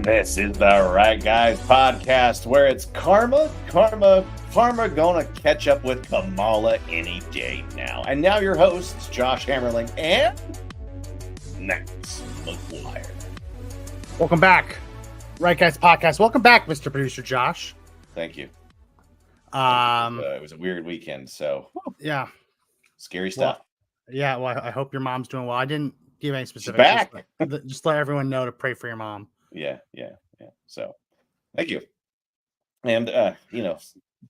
This is the Right Guys podcast where it's karma gonna catch up with Kamala any day now. And now your hosts, Josh Hammerling and Max McGuire. Welcome back, Right Guys podcast. Welcome back, Mr. Producer Josh. Thank you. It It was a weird weekend, so yeah, scary stuff. Well, I hope your mom's doing well. I didn't give any specifics. Back. Just let everyone know to pray for your mom. Yeah. So, thank you. And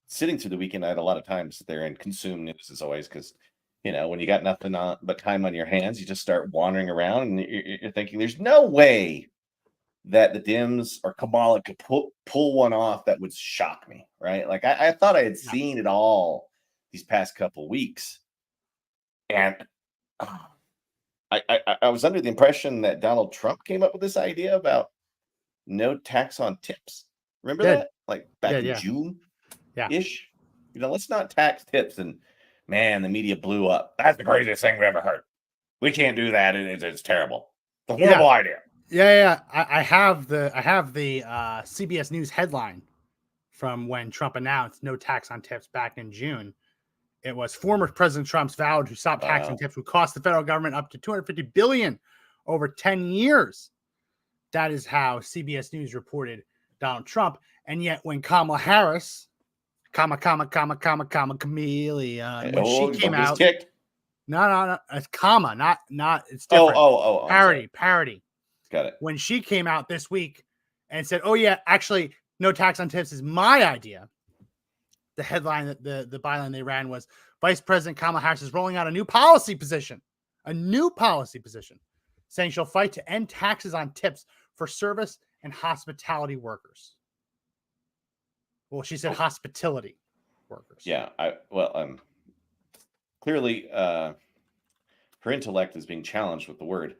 sitting through the weekend, I had a lot of time to sit there and consume news as always, because when you got nothing but time on your hands, you just start wandering around and you're thinking, there's no way that the Dems or Kamala could pull one off that would shock me, right? Like I thought I had seen it all these past couple weeks, and I was under the impression that Donald Trump came up with this idea about no tax on tips. Remember that? Like back in June, ish. Let's not tax tips. And man, the media blew up. That's the craziest thing we ever heard. We can't do that. It's terrible. It's a horrible idea. Yeah. I have the CBS News headline from when Trump announced no tax on tips back in June. It was former President Trump's vowed to stop taxing tips would cost the federal government up to $250 billion over 10 years. That is how CBS News reported Donald Trump. And yet when Kamala Harris, Kameleon, when she came out, no, it's comma, not it's different. Parody. Got it. When she came out this week and said, "Oh yeah, actually, no tax on tips is my idea." The headline that the byline they ran was Vice President Kamala Harris is rolling out a new policy position, saying she'll fight to end taxes on tips for service and hospitality workers. Well, she said hospitality workers. Yeah, clearly her intellect is being challenged with the word.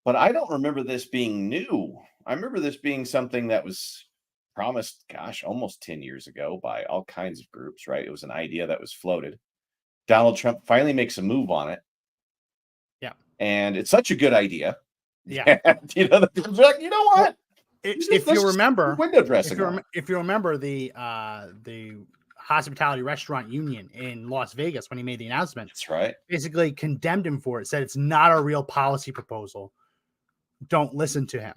But I don't remember this being new. I remember this being something that was promised, almost 10 years ago by all kinds of groups, right? It was an idea that was floated. Donald Trump finally makes a move on it. Yeah. And it's such a good idea. Yeah. You know what? If you remember, window dressing. If you remember the Hospitality Restaurant Union in Las Vegas when he made the announcement. That's right. Basically condemned him for it. Said it's not a real policy proposal. Don't listen to him.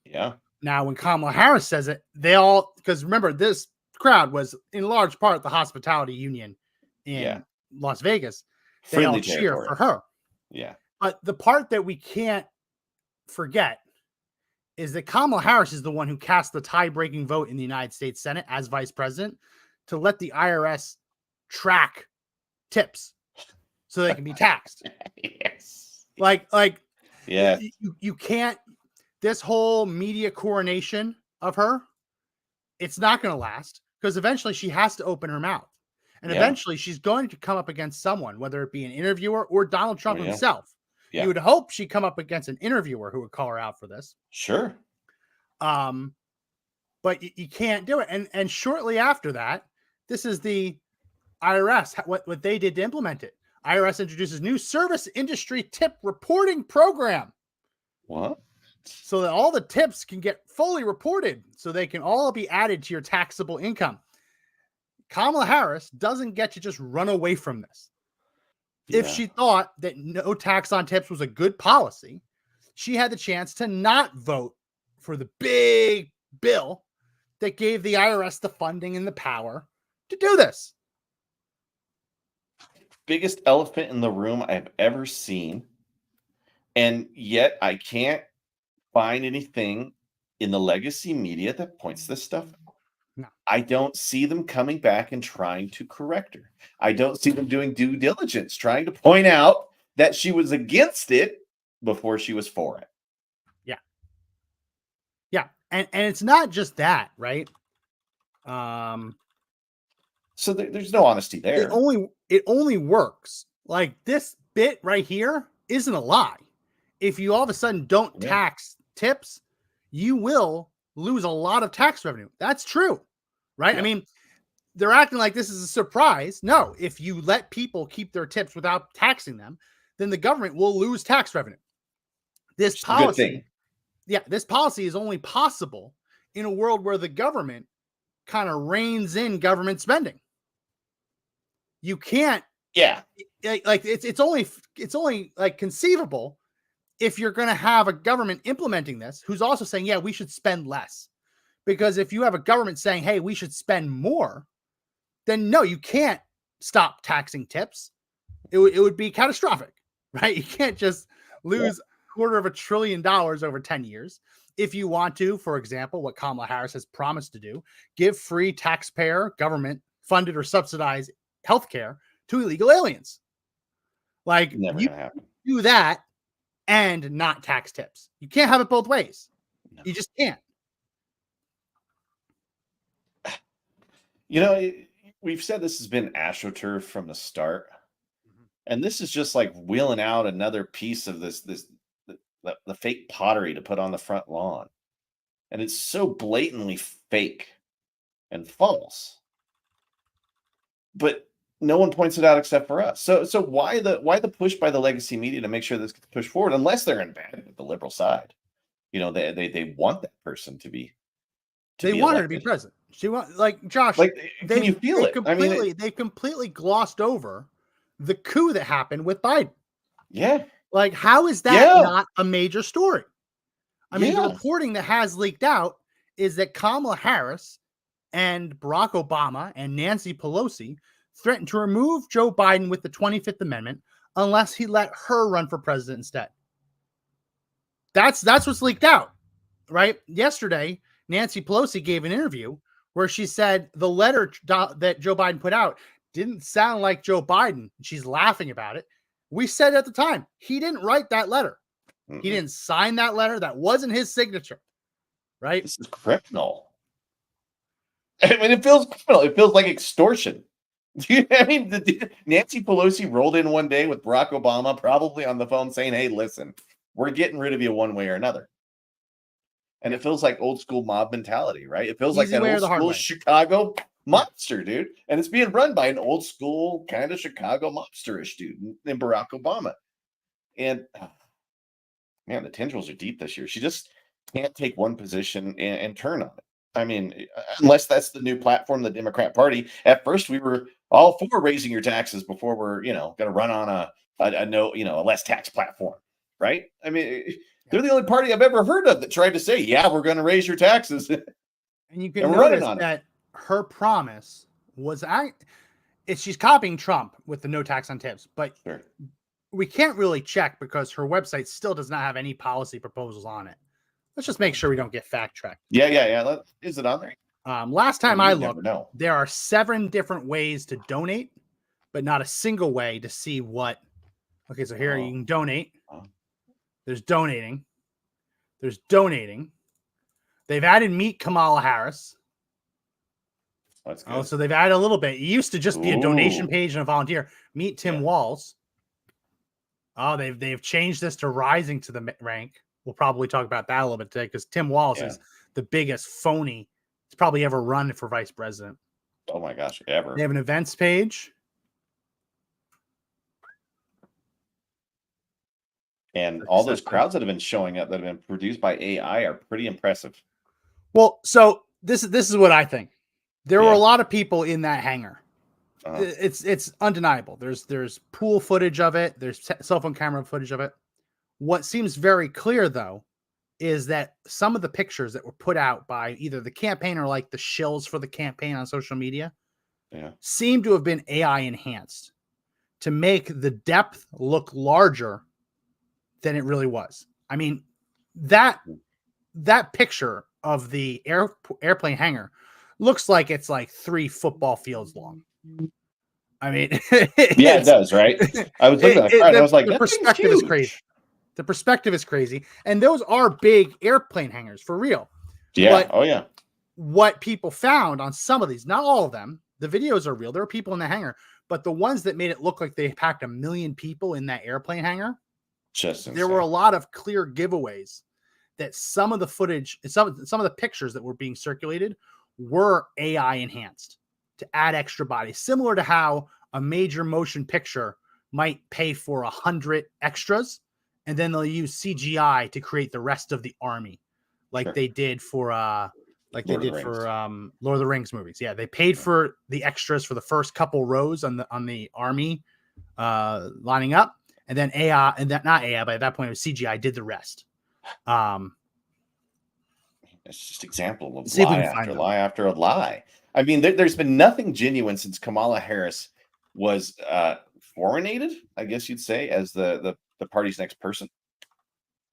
Yeah. Now, when Kamala Harris says it, because remember, this crowd was in large part the Hospitality Union in Las Vegas. They all cheer for her. Yeah. But the part that we can't forget is that Kamala Harris is the one who cast the tie-breaking vote in the United States Senate as vice president to let the IRS track tips so they can be taxed. Yes. You can't. This whole media coronation of her, it's not going to last because eventually she has to open her mouth. And eventually she's going to come up against someone, whether it be an interviewer or Donald Trump himself. Yeah. You would hope she'd come up against an interviewer who would call her out for this. Sure. But you can't do it. And shortly after that, this is the IRS, what they did to implement it. IRS introduces new service industry tip reporting program. What? So that all the tips can get fully reported so they can all be added to your taxable income. Kamala Harris doesn't get to just run away from this. Yeah. If she thought that no tax on tips was a good policy, she had the chance to not vote for the big bill that gave the IRS the funding and the power to do this. Biggest elephant in the room I've ever seen. And yet I can't find anything in the legacy media that points this stuff out. No. I don't see them coming back and trying to correct her. I don't see them doing due diligence, trying to point out that she was against it before she was for it. Yeah. Yeah. And it's not just that, right? So there's no honesty there. It only works. Like this bit right here isn't a lie. If you all of a sudden don't tax tips, you will lose a lot of tax revenue. That's true, right? Yeah. I mean, they're acting like this is a surprise. No, if you let people keep their tips without taxing them, then the government will lose tax revenue. This policy this policy is only possible in a world where the government kind of reins in government spending. You can't, like it's only like conceivable if you're going to have a government implementing this who's also saying, yeah, we should spend less. Because if you have a government saying, hey, we should spend more, then no, you can't stop taxing tips. It would be catastrophic, right? You can't just lose $250 billion over 10 years. If you want to, for example, what Kamala Harris has promised to do, give free taxpayer, government funded or subsidized healthcare to illegal aliens. Like, Never you gonna happen. do that and not tax tips. You can't have it both ways. No. You just can't. You know, we've said this has been AstroTurf from the start, and this is just like wheeling out another piece of the fake pottery to put on the front lawn, and it's so blatantly fake and false. But no one points it out except for us. So why the push by the legacy media to make sure this gets pushed forward? Unless they're in bed with the liberal side, you know, they want that person to be. They want her to be president. She want, like, Josh. Like, can you feel it? I mean, they completely glossed over the coup that happened with Biden. Yeah. Like, how is that not a major story? I mean, the reporting that has leaked out is that Kamala Harris and Barack Obama and Nancy Pelosi threatened to remove Joe Biden with the 25th Amendment unless he let her run for president instead. That's what's leaked out, right? Yesterday, Nancy Pelosi gave an interview where she said the letter that Joe Biden put out didn't sound like Joe Biden. She's laughing about it. We said at the time, he didn't write that letter. He didn't sign that letter. That wasn't his signature, right? This is criminal. I mean, it feels criminal. It feels like extortion. I mean, Nancy Pelosi rolled in one day with Barack Obama, probably on the phone saying, hey, listen, we're getting rid of you one way or another. And it feels like old school mob mentality, right? It feels like that old school Chicago mobster, dude. And it's being run by an old school kind of Chicago mobsterish dude named Barack Obama. And man, the tendrils are deep this year. She just can't take one position and turn on it. I mean, unless that's the new platform, the Democrat Party. At first, we were all for raising your taxes before we're, going to run on a less tax platform, right? I mean, they're the only party I've ever heard of that tried to say, yeah, we're going to raise your taxes. And you can notice that her promise was, she's copying Trump with the no tax on tips, but we can't really check because her website still does not have any policy proposals on it. Let's just make sure we don't get fact checked. Yeah. Is it on there? Last time I looked, there are 7 different ways to donate, but not a single way to see what. Okay, so here you can donate. There's donating. There's donating. They've added Meet Kamala Harris. That's good. Oh, so they've added a little bit. It used to just be a donation page and a volunteer. Meet Tim Walz. Oh, they've changed this to rising to the rank. We'll probably talk about that a little bit today because Tim Walz is the biggest phony he's probably ever run for vice president. Oh my gosh, ever. They have an events page. And all those crowds that have been showing up that have been produced by AI are pretty impressive. Well, so this is what I think. There were a lot of people in that hangar. It's undeniable. There's pool footage of it. There's cell phone camera footage of it. What seems very clear, though, is that some of the pictures that were put out by either the campaign or like the shills for the campaign on social media seem to have been AI enhanced to make the depth look larger than it really was. I mean, that picture of the airplane hangar looks like it's like 3 football fields long. I mean, it does, right? I was looking at the crowd, I was like, the perspective is crazy. The perspective is crazy. And those are big airplane hangars for real. Yeah. But what people found on some of these, not all of them, the videos are real. There are people in the hangar, but the ones that made it look like they packed 1 million people in that airplane hangar, there were a lot of clear giveaways that some of the footage, some of the pictures that were being circulated were AI enhanced to add extra bodies, similar to how a major motion picture might pay for 100 extras and then they'll use CGI to create the rest of the army, like Sure. they did for Lord of the Rings. Lord of the Rings movies. Yeah, they paid for the extras for the first couple rows on the army lining up, and then AI, and that not AI, but at that point it was CGI did the rest. It's just example of See if we lie can find after them. lie after a lie. I mean, there's been nothing genuine since Kamala Harris was coronated, I guess you'd say, as the party's next person.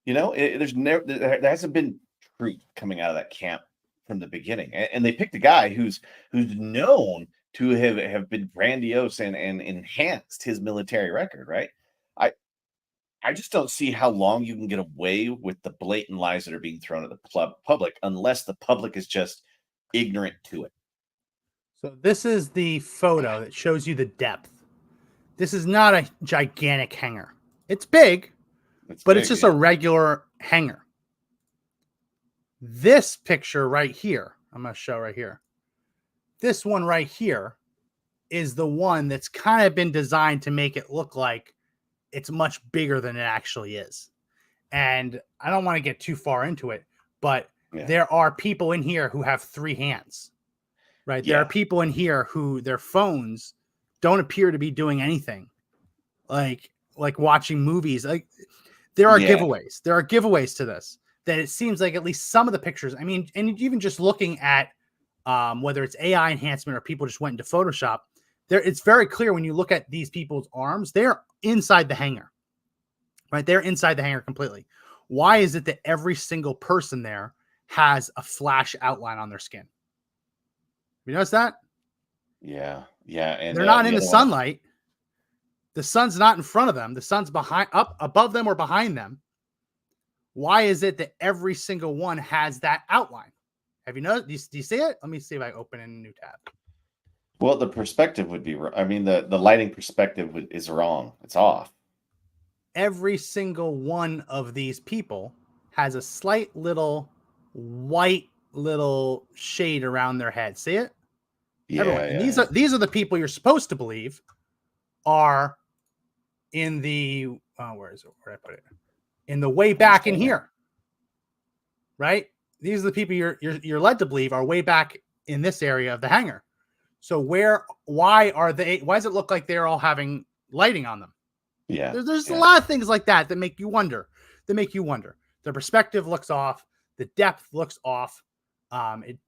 You know, there's never there hasn't been truth coming out of that camp from the beginning, and they picked a guy who's known to have been grandiose and enhanced his military record, right? I I just don't see how long you can get away with the blatant lies that are being thrown at the public unless the public is just ignorant to it. So this is the photo that shows you the depth. This is not a gigantic hangar. It's big, It's but it's big, just yeah. a regular hangar. This picture right here, I'm going to show right here. This one right here is the one that's kind of been designed to make it look like it's much bigger than it actually is. And I don't want to get too far into it, but Yeah. there are people in here who have 3 hands, right? There are Yeah. people in here who their phones don't appear to be doing anything, like watching movies. Like there are Yeah. giveaways. There are giveaways to this that it seems like at least some of the pictures. I mean, and even just looking at whether it's AI enhancement or people just went into Photoshop, there it's very clear when you look at these people's arms, they're inside the hangar, right? They're inside the hangar completely. Why is it that every single person there has a flash outline on their skin? You notice that? Yeah. Yeah. And They're not in the other one, sunlight. The sun's not in front of them. The sun's behind, up above them or behind them. Why is it that every single one has that outline? Have you noticed? Do you see it? Let me see if I open in a new tab. well, the perspective would be. I mean, the lighting perspective is wrong. It's off. Every single one of these people has a slight little white little shade around their head. See it? Yeah. Everyone. And Yeah. these are the people you're supposed to believe are in the where is it? Where did I put it? In the way back in here. Right? These are the people you're led to believe are way back in this area of the hangar. So why does it look like they're all having lighting on them? Yeah. There's Yeah. a lot of things like that that make you wonder. The perspective looks off. The depth looks off.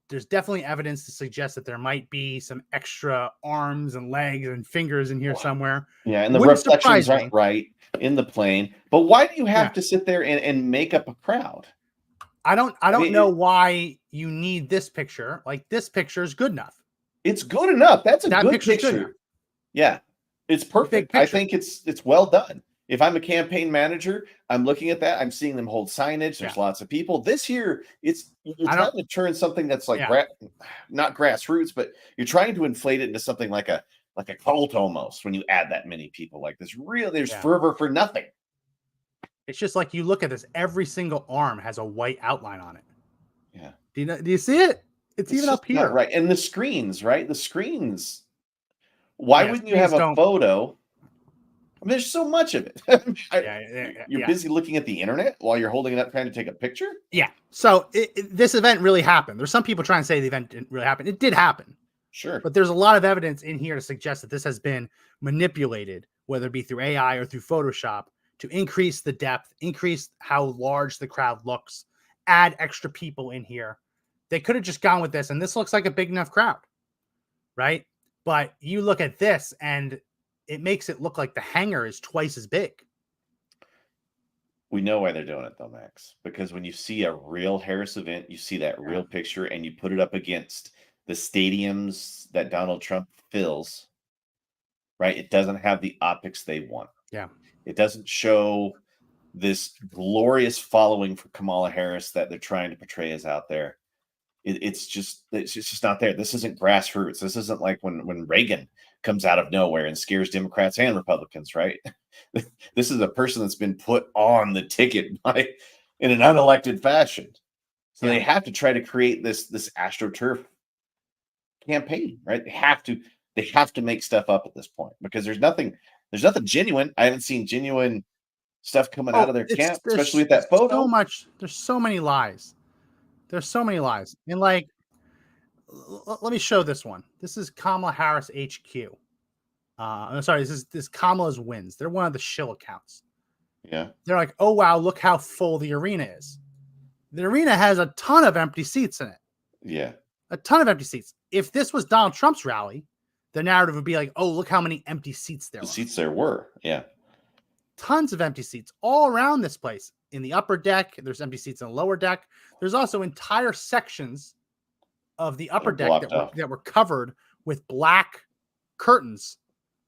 There's definitely evidence to suggest that there might be some extra arms and legs and fingers in here somewhere. Yeah, and the Wouldn't reflections surprise me. aren't right in the plane. But why do you have Yeah. to sit there and make up a crowd? I don't mean, know why you need this picture. Like this picture is good enough. It's good enough. That's a That good picture's good enough. picture. Yeah, it's perfect. I picture. think it's well done. If I'm a campaign manager, I'm looking at that. I'm seeing them hold signage. There's lots of people. This here, you're trying to turn something that's like not grassroots, but you're trying to inflate it into something like a cult almost. When you add that many people, like there's fervor for nothing. It's just like you look at this. Every single arm has a white outline on it. Yeah. Do you see it? It's even up here. Right. And the screens, right? The screens. Why wouldn't you have a photo? I mean, there's so much of it. You're busy looking at the internet while you're holding it up trying to take a picture? Yeah. So this event really happened. There's some people trying to say the event didn't really happen. It did happen. Sure. But there's a lot of evidence in here to suggest that this has been manipulated, whether it be through AI or through Photoshop, to increase the depth, increase how large the crowd looks, add extra people in here. They could have just gone with this, and this looks like a big enough crowd, right? But you look at this, and it makes it look like the hangar is twice as big. We know why they're doing it, though, Max. Because when you see a real Harris event, you see that real picture, and you put it up against the stadiums that Donald Trump fills, right? It doesn't have the optics they want. Yeah. It doesn't show this glorious following for Kamala Harris that they're trying to portray as out there. It's just not there. This isn't grassroots. This isn't like when Reagan comes out of nowhere and scares Democrats and Republicans, right? This is a person that's been put on the ticket in an unelected fashion. So they have to try to create this AstroTurf campaign, right? They have to make stuff up at this point because there's nothing genuine. I haven't seen genuine stuff coming out Oh, of their it's camp, especially with that so photo. much. There's so many lies. There's so many lies. And like, let me show this one. This is Kamala Harris HQ. I'm sorry. This Kamala's wins. They're one of the shill accounts. Yeah. They're like, oh wow, look how full the arena is. The arena has a ton of empty seats in it. Yeah. A ton of empty seats. If this was Donald Trump's rally, the narrative would be like, oh, look how many empty seats there The are. seats there were. Yeah. Tons of empty seats all around this place. In the upper deck, there's empty seats in the lower deck. There's also entire sections of the upper deck that were covered with black curtains.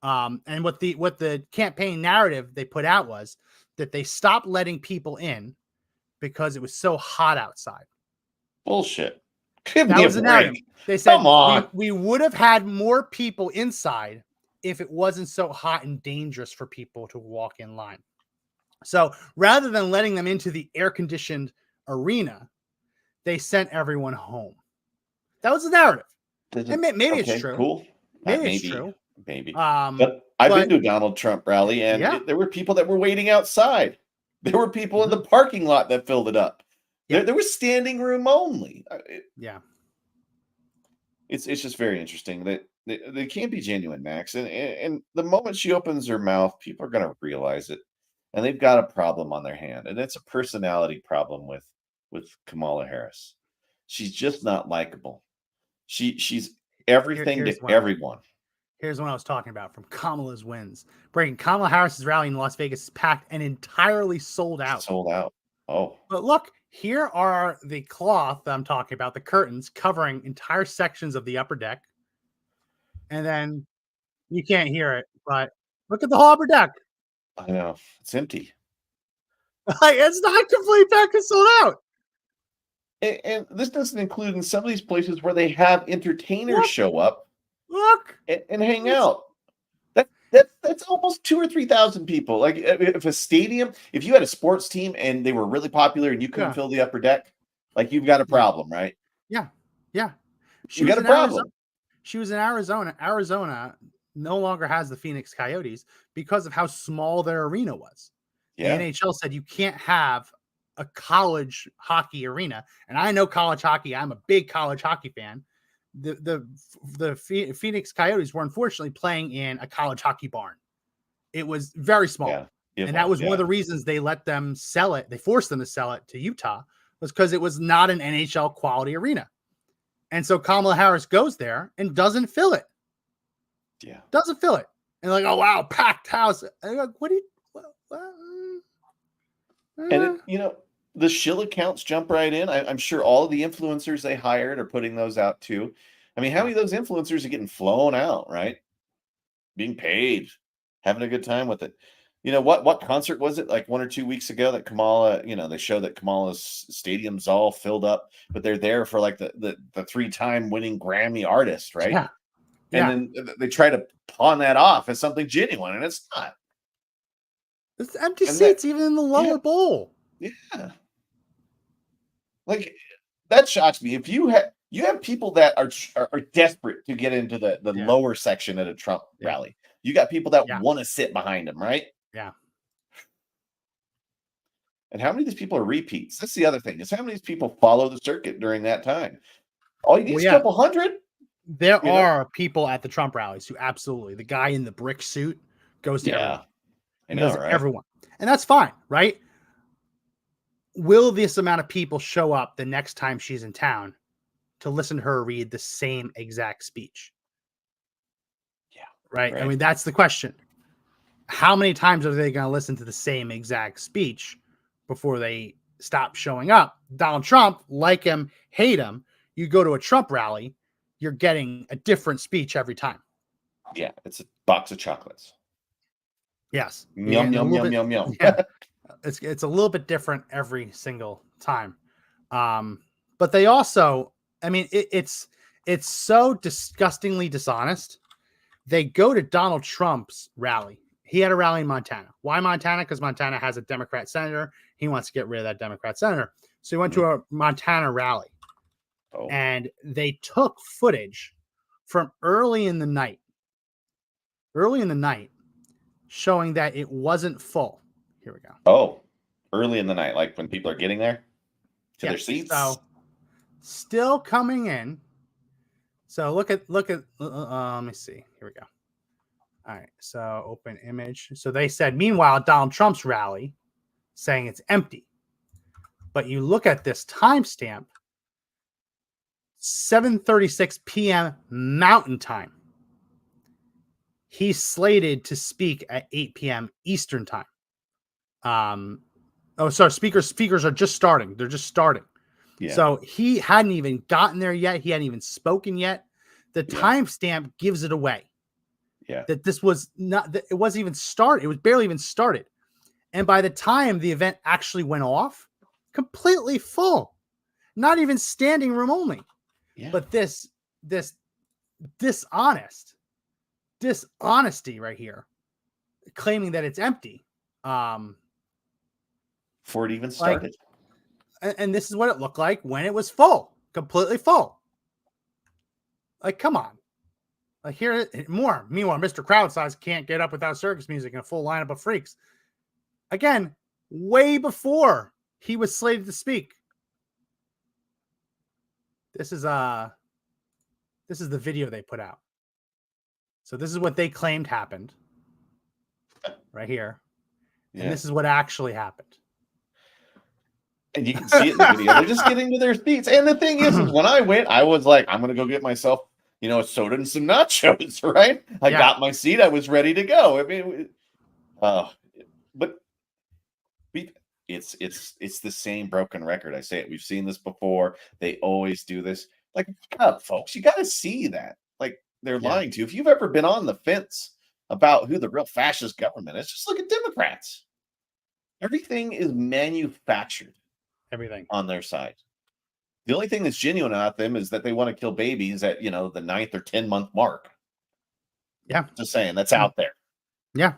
And what the campaign narrative they put out was that they stopped letting people in because it was so hot outside. Bullshit. Give That me a was the narrative. break. They said Come on. we would have had more people inside if it wasn't so hot and dangerous for people to walk in line. So rather than letting them into the air-conditioned arena, they sent everyone home. That was the narrative. And maybe it's true. Cool. Maybe it's true. Maybe. But I've been to a Donald Trump rally, and yeah. there were people that were waiting outside. There were people in the parking lot that filled it up. Yeah. There was standing room only. Yeah. It's just very interesting that they can't be genuine, Max. And the moment she opens her mouth, people are going to realize it, and they've got a problem on their hand, and it's a personality problem with Kamala Harris. She's just not likable. She's everything to everyone. Here's what I was talking about from Kamala's wins. Breaking: Kamala Harris's rally in Las Vegas is packed and entirely sold out. Sold out. Oh. But look, here are the cloth that I'm talking about, the curtains covering entire sections of the upper deck. And then you can't hear it, but look at the whole upper deck. I know. It's empty. It's not completely packed and sold out. And this doesn't include in some of these places where they have entertainers show up. Look and hang out. That's almost 2,000 or 3,000 people. Like if a stadium, if you had a sports team and they were really popular and you couldn't fill the upper deck, like you've got a problem, right? Yeah, yeah. You got a problem. She was in Arizona. Arizona no longer has the Phoenix Coyotes because of how small their arena was. Yeah. The NHL said you can't have a college hockey arena, and I know college hockey. I'm a big college hockey fan. The Phoenix Coyotes were unfortunately playing in a college hockey barn. It was very small. And that was one of the reasons they let them sell it. They forced them to sell it to Utah, was because it was not an NHL quality arena. And so Kamala Harris goes there and doesn't fill it. Yeah. Doesn't fill it. And like, oh, wow, packed house. And like, what do you... And the shill accounts jump right in. I'm sure all of the influencers they hired are putting those out too. I mean, how many of those influencers are getting flown out, right? Being paid, having a good time with it. What concert was it like 1 or 2 weeks ago that Kamala, they show that Kamala's stadium's all filled up, but they're there for like the 3-time winning Grammy artist, right? Yeah. And then they try to pawn that off as something genuine, and it's not. It's empty seats even in the lower bowl. Yeah. Like that shocks me. If you have people that are desperate to get into the lower section at a Trump rally. You got people that want to sit behind him, right? Yeah. And how many of these people are repeats? That's the other thing. Is how many of these people follow the circuit during that time? All you need is a couple hundred. There are people at the Trump rallies who absolutely, the guy in the brick suit goes to everyone. I know, right? Everyone. And that's fine, right? Will this amount of people show up the next time she's in town to listen to her read the same exact speech? Yeah. Right? I mean, that's the question. How many times are they going to listen to the same exact speech before they stop showing up? Donald Trump, like him, hate him. You go to a Trump rally, you're getting a different speech every time. Yeah, it's a box of chocolates. Yes. Yum, yum, yum, yum, yum. Yeah. It's a little bit different every single time. But they also, I mean, it's so disgustingly dishonest. They go to Donald Trump's rally. He had a rally in Montana. Why Montana? Because Montana has a Democrat senator. He wants to get rid of that Democrat senator. So he went to a Montana rally. Oh. And they took footage from early in the night, showing that it wasn't full. Here we go. Oh, early in the night, like when people are getting there to their seats. So still coming in. So look at let me see. Here we go. All right. So open image. So they said, meanwhile, Donald Trump's rally saying it's empty. But you look at this timestamp, 7:36 p.m. Mountain Time. He's slated to speak at 8 p.m. Eastern Time. Sorry, speakers are just starting. They're just starting. Yeah. So he hadn't even gotten there yet. He hadn't even spoken yet. The timestamp gives it away. Yeah. That this was not, that it wasn't even started. It was barely even started. And by the time the event actually went off, completely full. Not even standing room only. Yeah. But this dishonesty right here, claiming that it's empty. Before it even started. And this is what it looked like when it was full, completely full. Like, come on. Like, here more. Meanwhile, Mr. Crowd Size can't get up without circus music and a full lineup of freaks. Again, way before he was slated to speak. This is the video they put out. So this is what they claimed happened. Right here. Yeah. And this is what actually happened. And you can see it in the video. They're just getting to their seats. And the thing is when I went, I was like, I'm going to go get myself, a soda and some nachos, right? I got my seat. I was ready to go. I mean, but it's the same broken record. I say it. We've seen this before. They always do this. Like, wake up, folks. You got to see that. Like, they're lying to you. If you've ever been on the fence about who the real fascist government is, just look at Democrats. Everything is manufactured. Everything on their side. The only thing that's genuine about them is that they want to kill babies at the 9th or 10-month mark. Yeah, just saying, that's out there. Yeah,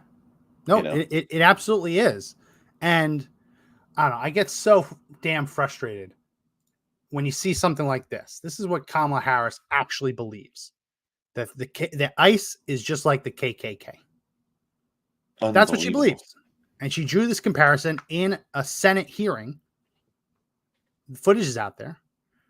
no, it absolutely is. And I don't know, I get so damn frustrated when you see something like this. This is what Kamala Harris actually believes, that the ICE is just like the KKK. That's what she believes, and she drew this comparison in a Senate hearing. The footage is out there.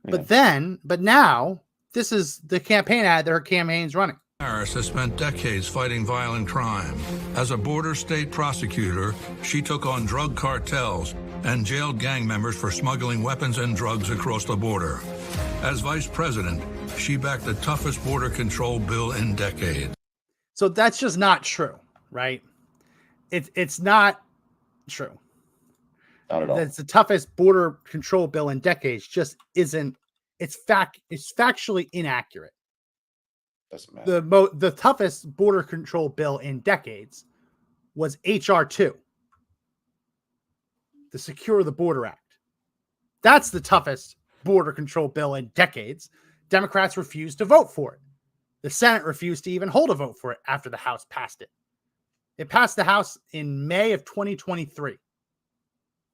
But now this is the campaign ad that her campaign's running. Harris has spent decades fighting violent crime. As a border state prosecutor, she took on drug cartels and jailed gang members for smuggling weapons and drugs across the border. As vice president, she backed the toughest border control bill in decades. So that's just not true, right? It's not true. Not at all. That's the toughest border control bill in decades. Just isn't. It's factually inaccurate. Doesn't matter. The toughest border control bill in decades was HR 2, the Secure the Border Act. That's the toughest border control bill in decades. Democrats refused to vote for it. The Senate refused to even hold a vote for it after the House passed it. It passed the House in May of 2023.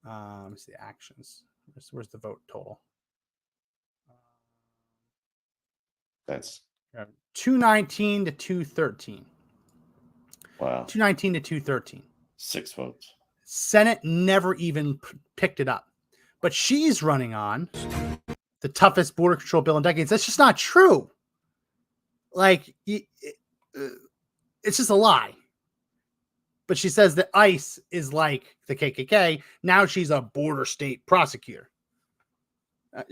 Let me see the actions. Where's the vote total? That's 219 to 213. Wow. 219 to 213. 6 votes. Senate never even picked it up. But she's running on the toughest border control bill in decades. That's just not true. Like, it's just a lie. But she says that ICE is like the KKK. Now she's a border state prosecutor.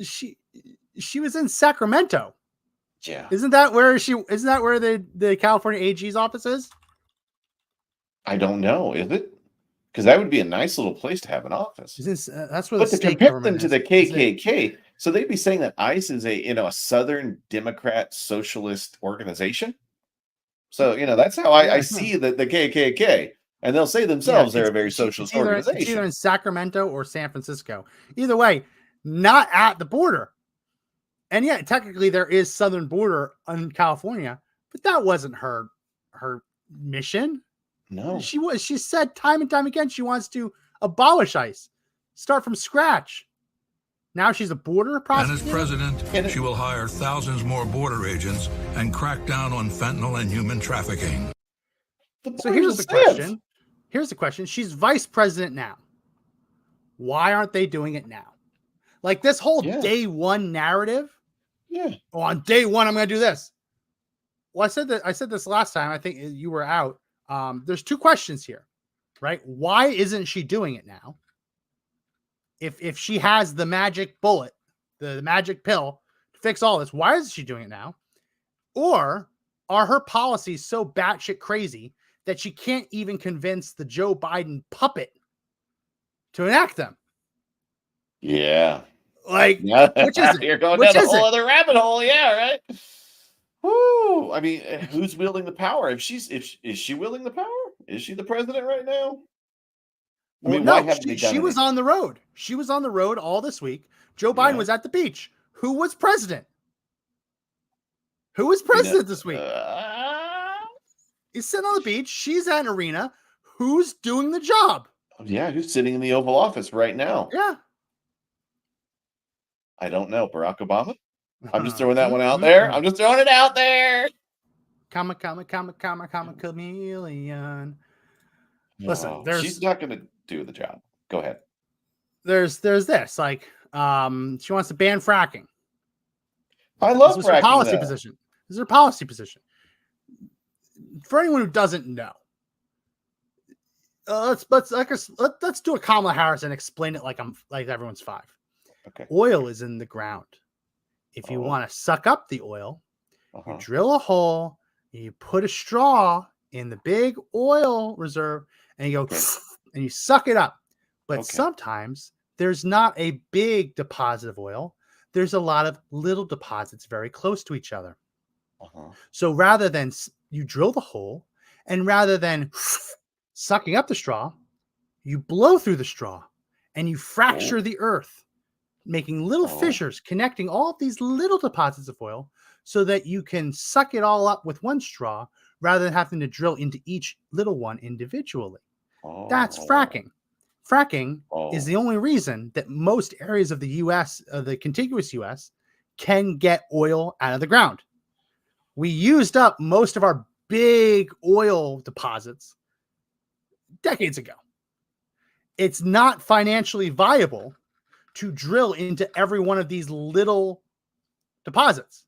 She was in Sacramento. Yeah. Isn't that where the California AG's office is? I don't know. Is it? Because that would be a nice little place to have an office. That's where. But to compare them to the KKK, so they'd be saying that ICE is a Southern Democrat socialist organization. So that's how I see the KKK. And they'll say themselves they're a very socialist organization. It's either in Sacramento or San Francisco. Either way, not at the border. And yet, technically, there is southern border in California, but that wasn't her mission. No, she said time and time again she wants to abolish ICE, start from scratch. Now she's a border prosecutor. And as president, she will hire thousands more border agents and crack down on fentanyl and human trafficking. So here's the question. here's the question. She's vice president now. Why aren't they doing it now? Like this whole day one narrative. Yeah. Oh, on day one, I'm going to do this. Well, I said this last time. I think you were out. There's two questions here, right? Why isn't she doing it now? If she has the magic bullet, the magic pill to fix all this, why isn't she doing it now? Or are her policies so batshit crazy that she can't even convince the Joe Biden puppet to enact them? Yeah. Like, Yeah. which is it? You're going Which down a is whole it? other rabbit hole. Yeah, right. Woo. I mean, who's wielding the power? Is she wielding the power? Is she the president right now? I mean, Well, why no, haven't they done she was anything? on the road. She was on the road all this week. Joe Biden Yeah. was at the beach. Who was president? Who was president this week? He's sitting on the beach. She's at an arena. Who's doing the job? Yeah, who's sitting in the Oval Office right now? Yeah. I don't know. Barack Obama? I'm just throwing that one out there. I'm just throwing it out there. Kameleon. Listen, she's not going to do the job. Go ahead. There's this. Like, she wants to ban fracking. I love This is her fracking. policy position. This is her policy position. For anyone who doesn't know, let's do a Kamala Harris and explain it like everyone's five. Okay. Oil is in the ground. If you want to suck up the oil, you drill a hole, you put a straw in the big oil reserve, and you go and you suck it up. But sometimes there's not a big deposit of oil. There's a lot of little deposits very close to each other. So rather than you drill the hole, and rather than sucking up the straw, you blow through the straw and you fracture the earth, making little fissures connecting all of these little deposits of oil so that you can suck it all up with one straw rather than having to drill into each little one individually. That's fracking. Fracking is the only reason that most areas of the U.S., the contiguous U.S., can get oil out of the ground. We used up most of our big oil deposits decades ago. It's not financially viable to drill into every one of these little deposits.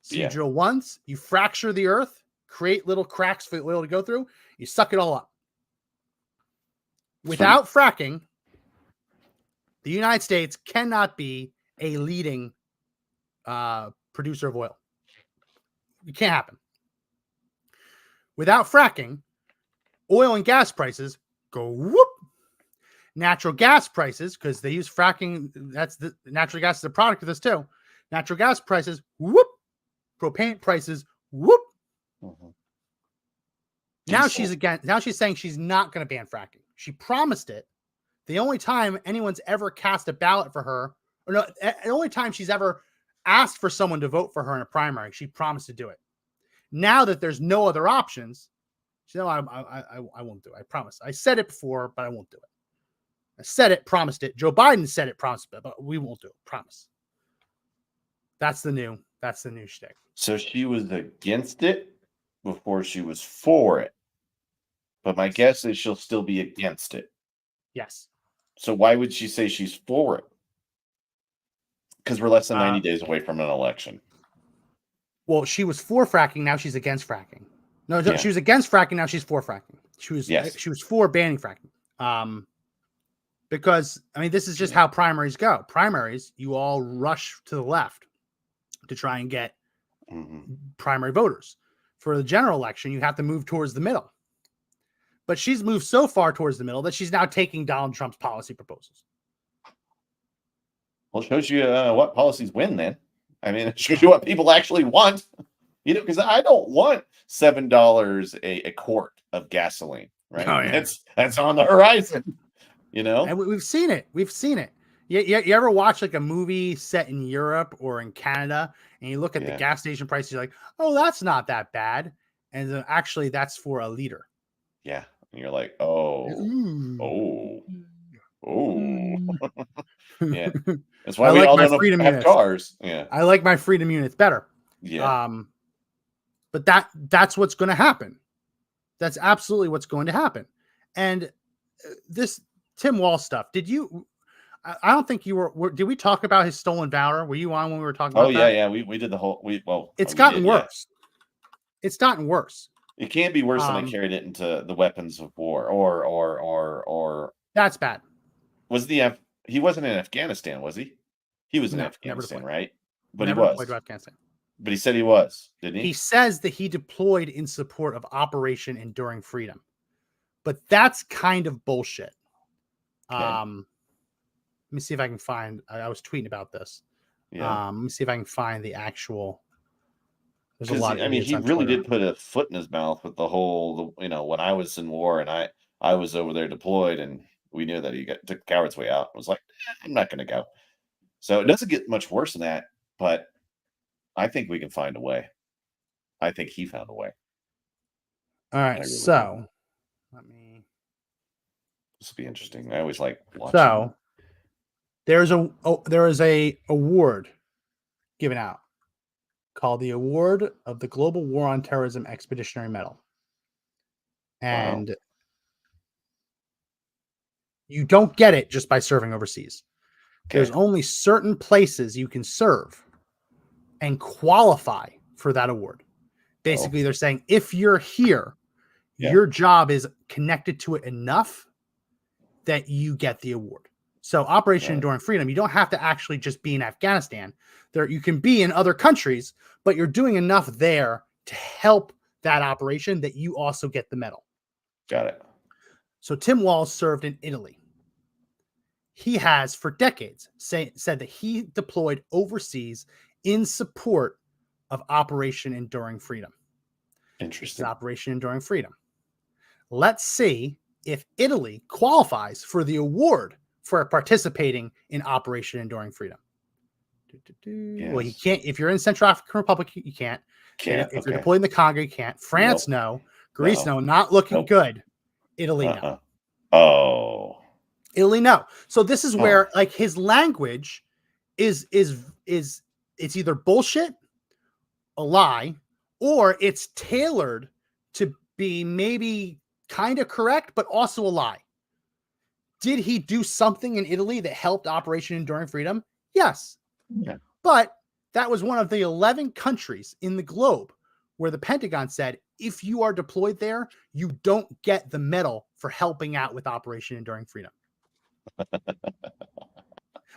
So you drill once, you fracture the earth, create little cracks for the oil to go through, you suck it all up. Without fracking, the United States cannot be a leading producer of oil. It can't happen. Without fracking, oil and gas prices go whoop. Natural gas prices, because they use fracking, natural gas is a product of this too. Natural gas prices whoop. Propane prices whoop. Now she's saying she's not going to ban fracking. She promised it. The only time anyone's ever cast a ballot for her, or no, the only time she's ever asked for someone to vote for her in a primary, she promised to do it. Now that there's no other options, she said, "No, I won't do it. I promise. I said it before, but I won't do it. I said it, promised it. Joe Biden said it, promised it, but we won't do it. Promise." That's the new shtick. So she was against it before she was for it. But my guess is she'll still be against it. Yes. So why would she say she's for it? Because we're less than 90 days away from an election. Well, she was for fracking. Now she's against fracking. No, she was against fracking. Now she's for fracking. She was for banning fracking. Because I mean, this is just how primaries go. Primaries, you all rush to the left to try and get primary voters. For the general election, you have to move towards the middle. But she's moved so far towards the middle that she's now taking Donald Trump's policy proposals. Well, it shows you what policies win then. I mean, it shows you what people actually want. You know, because I don't want $7 a quart of gasoline, right? Oh, yeah. That's on the horizon, you know? And we've seen it. We've seen it. You ever watch like a movie set in Europe or in Canada and you look at the gas station prices, you're like, oh, that's not that bad. And then actually that's for a liter. Yeah. And you're like, oh. Yeah. That's why we all don't have cars. Yeah. I like my freedom units better. Yeah. But that's what's going to happen. That's absolutely what's going to happen. And this Tim Wall stuff, did you? I don't think you were. Did we talk about his stolen valor? Were you on when we were talking about that? Yeah. We did the whole. It's we gotten did, yeah. worse. It's gotten worse. It can't be worse than they carried it into the weapons of war, or That's bad. He wasn't in Afghanistan, was he? He was in No, Afghanistan, right? But never he was. deployed to Afghanistan. But he said he was, didn't he? He says that he deployed in support of Operation Enduring Freedom, but that's kind of bullshit. Okay. Let me see if I can find. I was tweeting about this. Yeah. Let me see if I can find the actual. There's a lot. I mean, he really did put a foot in his mouth with the whole. When I was in war and I was over there deployed, and we knew that he took the coward's way out. I was like, I'm not going to go. So it doesn't get much worse than that, but I think we can find a way. I think he found a way. All right, really so let me. This will be interesting. I always like watching. So there is a award given out called the Award of the Global War on Terrorism Expeditionary Medal, and you don't get it just by serving overseas. Okay. There's only certain places you can serve and qualify for that award. Basically, they're saying if you're here, your job is connected to it enough that you get the award. So Operation Enduring Freedom, you don't have to actually just be in Afghanistan. You can be in other countries, but you're doing enough there to help that operation that you also get the medal. Got it. So Tim Walz served in Italy. He has for decades said that he deployed overseas in support of Operation Enduring Freedom. Interesting. Operation Enduring Freedom. Let's see if Italy qualifies for the award for participating in Operation Enduring Freedom. Yes. Well, you can't. If you're in Central African Republic, you can't. If you're deployed in the Congo, you can't. France, no. Greece, no. Not looking good. Italy, no. Oh. Italy, no. So this is where like his language is it's either bullshit, a lie, or it's tailored to be maybe kind of correct, but also a lie. Did he do something in Italy that helped Operation Enduring Freedom? Yes. Yeah. But that was one of the 11 countries in the globe where the Pentagon said, if you are deployed there, you don't get the medal for helping out with Operation Enduring Freedom.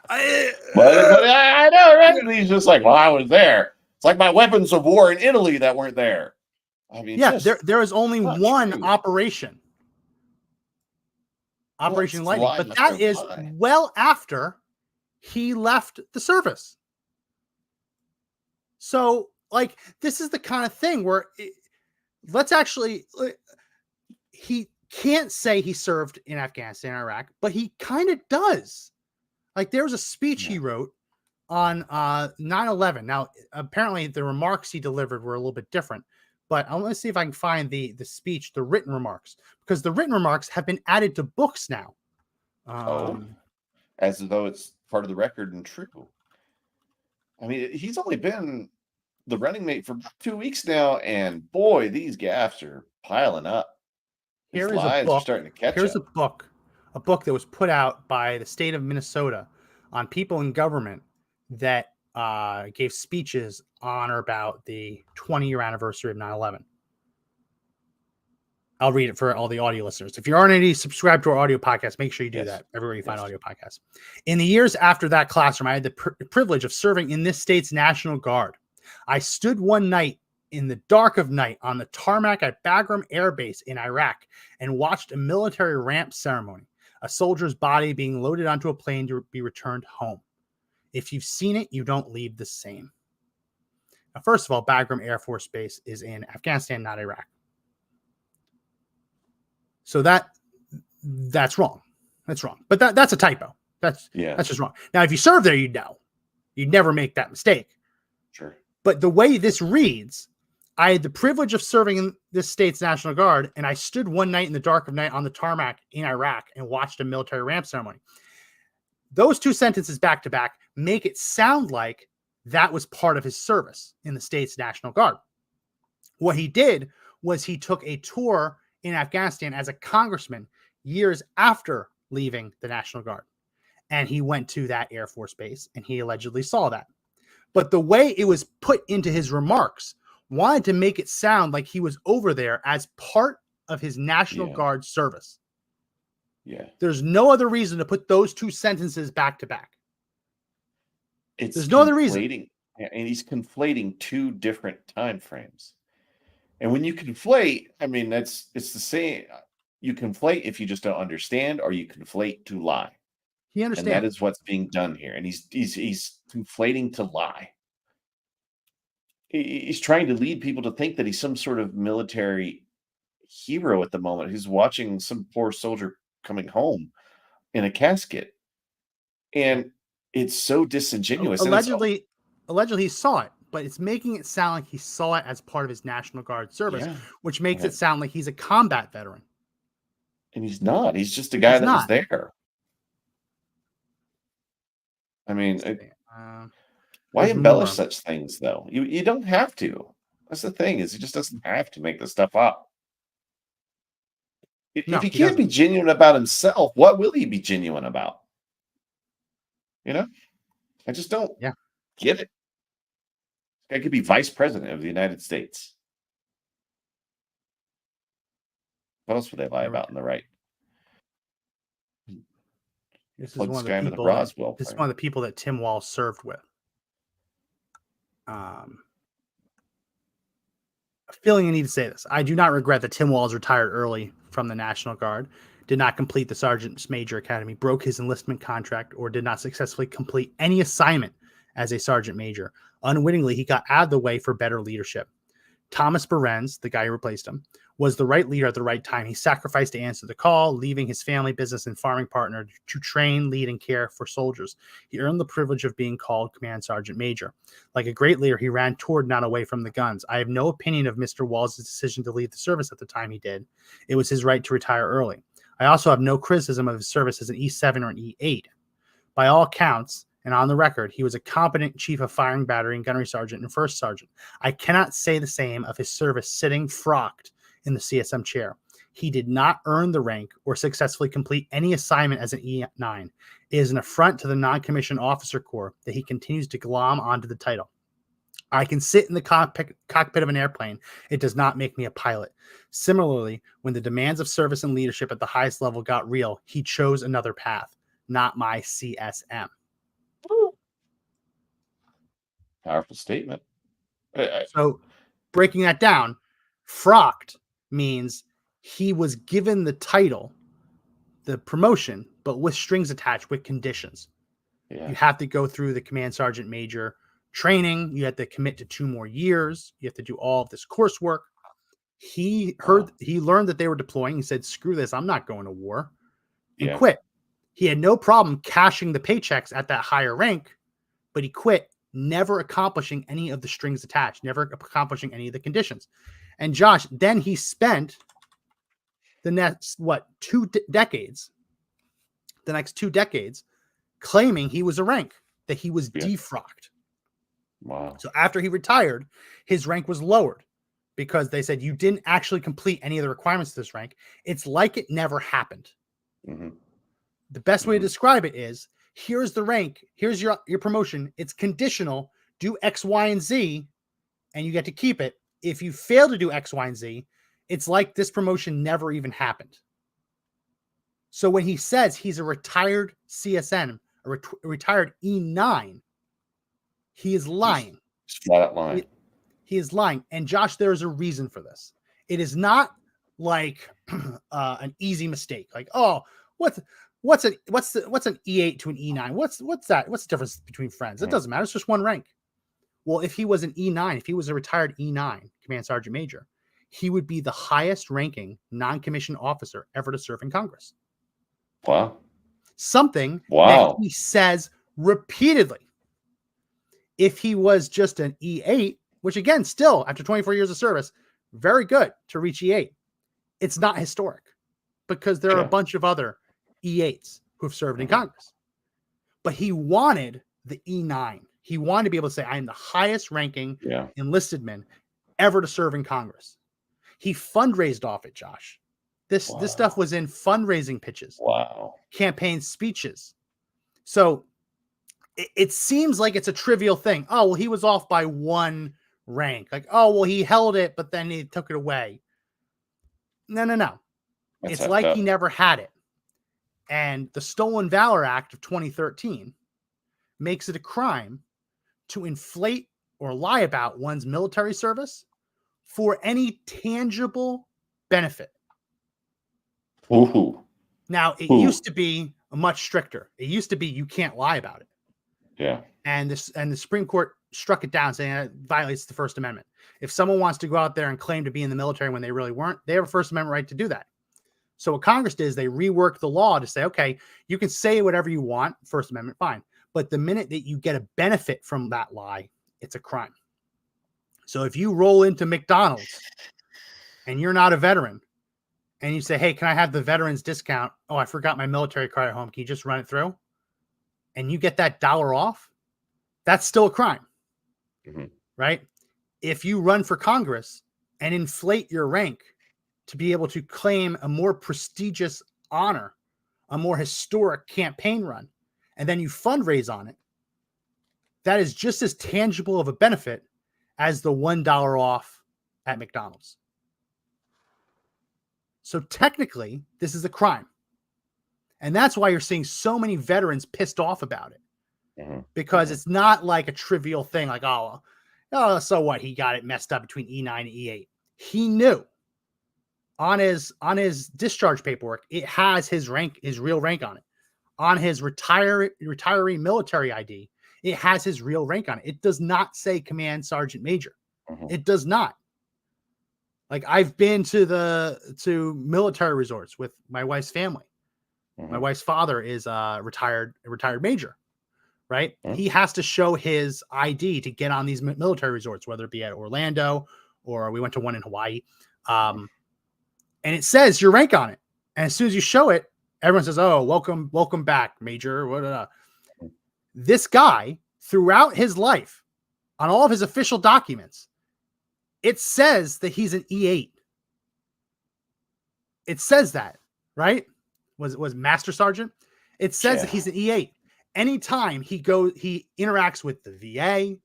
I know, right? He's just like, well, I was there. It's like my weapons of war in Italy that weren't there. I mean, yeah, there is only one true. Operation Lightning, but that is well after he left the service. So, like, this is the kind of thing where he can't say he served in Afghanistan, Iraq, but he kind of does. Like, there was a speech he wrote on 9/11. Now, apparently the remarks he delivered were a little bit different, but I want to see if I can find the speech, the written remarks, because the written remarks have been added to books now. As though it's part of the record and true. I mean, he's only been the running mate for about 2 weeks now, and boy, these gaffes are piling up. Here is a book. Starting to catch Here's up. a book that was put out by the state of Minnesota on people in government that gave speeches on or about the 20-year anniversary of 9/11. I'll read it for all the audio listeners. If you aren't already subscribed to our audio podcast, make sure you do that everywhere you find audio podcasts. In the years after that classroom, I had the privilege of serving in this state's National Guard. I stood one night in the dark of night on the tarmac at Bagram Air Base in Iraq and watched a military ramp ceremony, a soldier's body being loaded onto a plane to be returned home. If you've seen it, you don't leave the same. Now, first of all, Bagram Air Force Base is in Afghanistan, not Iraq. So that's wrong. That's wrong. But that's a typo. That's just wrong. Now, if you serve there, you'd know. You'd never make that mistake. Sure. But the way this reads, I had the privilege of serving in this state's National Guard, and I stood one night in the dark of night on the tarmac in Iraq and watched a military ramp ceremony. Those two sentences back to back make it sound like that was part of his service in the state's National Guard. What he did was he took a tour in Afghanistan as a congressman. years after leaving the National Guard. And he went to that Air Force base and he allegedly saw that. But the way it was put into his remarks wanted to make it sound like he was over there as part of his National Guard service. Yeah. There's no other reason to put those two sentences back to back. There's no other reason. And he's conflating two different time frames. And when you conflate, I mean, it's the same. You conflate if you just don't understand, or you conflate to lie. He understands. And that is what's being done here. And he's conflating to lie. He's trying to lead people to think that he's some sort of military hero at the moment. He's watching some poor soldier coming home in a casket. And it's so disingenuous. Allegedly he saw it, but it's making it sound like he saw it as part of his National Guard service, which makes it sound like he's a combat veteran. And he's not. He's just a guy that was there. I mean, why embellish such things, though? You don't have to. That's the thing, is he just doesn't have to make this stuff up. If he can't be genuine about himself, what will he be genuine about? You know? I just don't get it. This guy could be vice president of the United States. What else would they lie about in the right? This is one of the people that Tim Walz served with. A feeling I need to say this. I do not regret that Tim Walz retired early from the National Guard, did not complete the Sergeant's Major Academy, broke his enlistment contract, or did not successfully complete any assignment as a Sergeant Major. Unwittingly, he got out of the way for better leadership. Thomas Behrens, the guy who replaced him, was the right leader at the right time. He sacrificed to answer the call, leaving his family business and farming partner to train, lead, and care for soldiers. He earned the privilege of being called Command Sergeant Major. Like a great leader, he ran toward, not away from the guns. I have no opinion of Mr. Walz's decision to leave the service at the time he did. It was his right to retire early. I also have no criticism of his service as an E7 or an E8. By all accounts, and on the record, he was a competent chief of firing battery and gunnery sergeant and first sergeant. I cannot say the same of his service sitting frocked in the CSM chair. He did not earn the rank or successfully complete any assignment as an E9. It is an affront to the non-commissioned officer corps that he continues to glom onto the title. I can sit in the cockpit of an airplane. It does not make me a pilot. Similarly, when the demands of service and leadership at the highest level got real, he chose another path, not my CSM. Powerful statement. So breaking that down, frocked means he was given the title, the promotion, but with strings attached, with conditions. You have to go through the Command Sergeant Major training. You have to commit to 2 more years. You have to do all of this coursework. He learned that they were deploying. He said, screw this, I'm not going to war, and quit. He had no problem cashing the paychecks at that higher rank, but he quit, never accomplishing any of the strings attached, never accomplishing any of the conditions. And Josh, then he spent the next, 2 decades, the next 2 decades, claiming he was a rank, that he was defrocked. Wow. So after he retired, his rank was lowered because they said, you didn't actually complete any of the requirements of this rank. It's like it never happened. Mm-hmm. The best way to describe it is, here's the rank, here's your promotion. It's conditional. Do X, Y, and Z, and you get to keep it. If you fail to do X, Y, and Z, it's like this promotion never even happened. So when he says he's a retired CSN, a retired E9, he is lying. He's flat out lying. He is lying. And Josh, there is a reason for this. It is not like an easy mistake. Like, oh, what's an E8 to an E9? What's that? What's the difference between friends? It doesn't matter. It's just one rank. Well, if he was an E9, if he was a retired E9, Command Sergeant Major, he would be the highest ranking non-commissioned officer ever to serve in Congress. Wow. Something that he says repeatedly. If he was just an E8, which again, still after 24 years of service, very good to reach E8. It's not historic because there are a bunch of other E8s who've served in Congress. But he wanted the E9. He wanted to be able to say, I am the highest ranking enlisted man ever to serve in Congress. He fundraised off it, Josh. This stuff was in fundraising pitches, Wow. campaign speeches. So it seems like it's a trivial thing. Oh, well, he was off by one rank. Like, oh, well, he held it, but then he took it away. No. That's It's like effed he up. never had it. And the Stolen Valor Act of 2013 makes it a crime to inflate or lie about one's military service for any tangible benefit. Ooh. Now, it used to be much stricter. It used to be you can't lie about it. Yeah. And the Supreme Court struck it down, saying it violates the First Amendment. If someone wants to go out there and claim to be in the military when they really weren't, they have a First Amendment right to do that. So what Congress did is they reworked the law to say, okay, you can say whatever you want, First Amendment, fine. But the minute that you get a benefit from that lie, it's a crime. So if you roll into McDonald's and you're not a veteran and you say, hey, can I have the veterans discount? Oh, I forgot my military card at home. Can you just run it through? And you get that $1 off, that's still a crime, right? If you run for Congress and inflate your rank to be able to claim a more prestigious honor, a more historic campaign run, and then you fundraise on it, that is just as tangible of a benefit as the $1 off at McDonald's. So technically, this is a crime. And that's why you're seeing so many veterans pissed off about it. Because it's not like a trivial thing like, oh, so what? He got it messed up between E9 and E8. He knew on his discharge paperwork, it has his rank, his real rank on it. On his retiree military ID, it has his real rank on it. It does not say Command Sergeant Major. It does not. Like, I've been to military resorts with my wife's family. My wife's father is a retired major, right? He has to show his ID to get on these military resorts, whether it be at Orlando or we went to one in Hawaii. And it says your rank on it. And as soon as you show it, everyone says, oh, welcome back, Major. This guy, throughout his life, on all of his official documents, it says that he's an E8. It says that, right? Was Master Sergeant. It says that he's an E8. Anytime he interacts with the VA,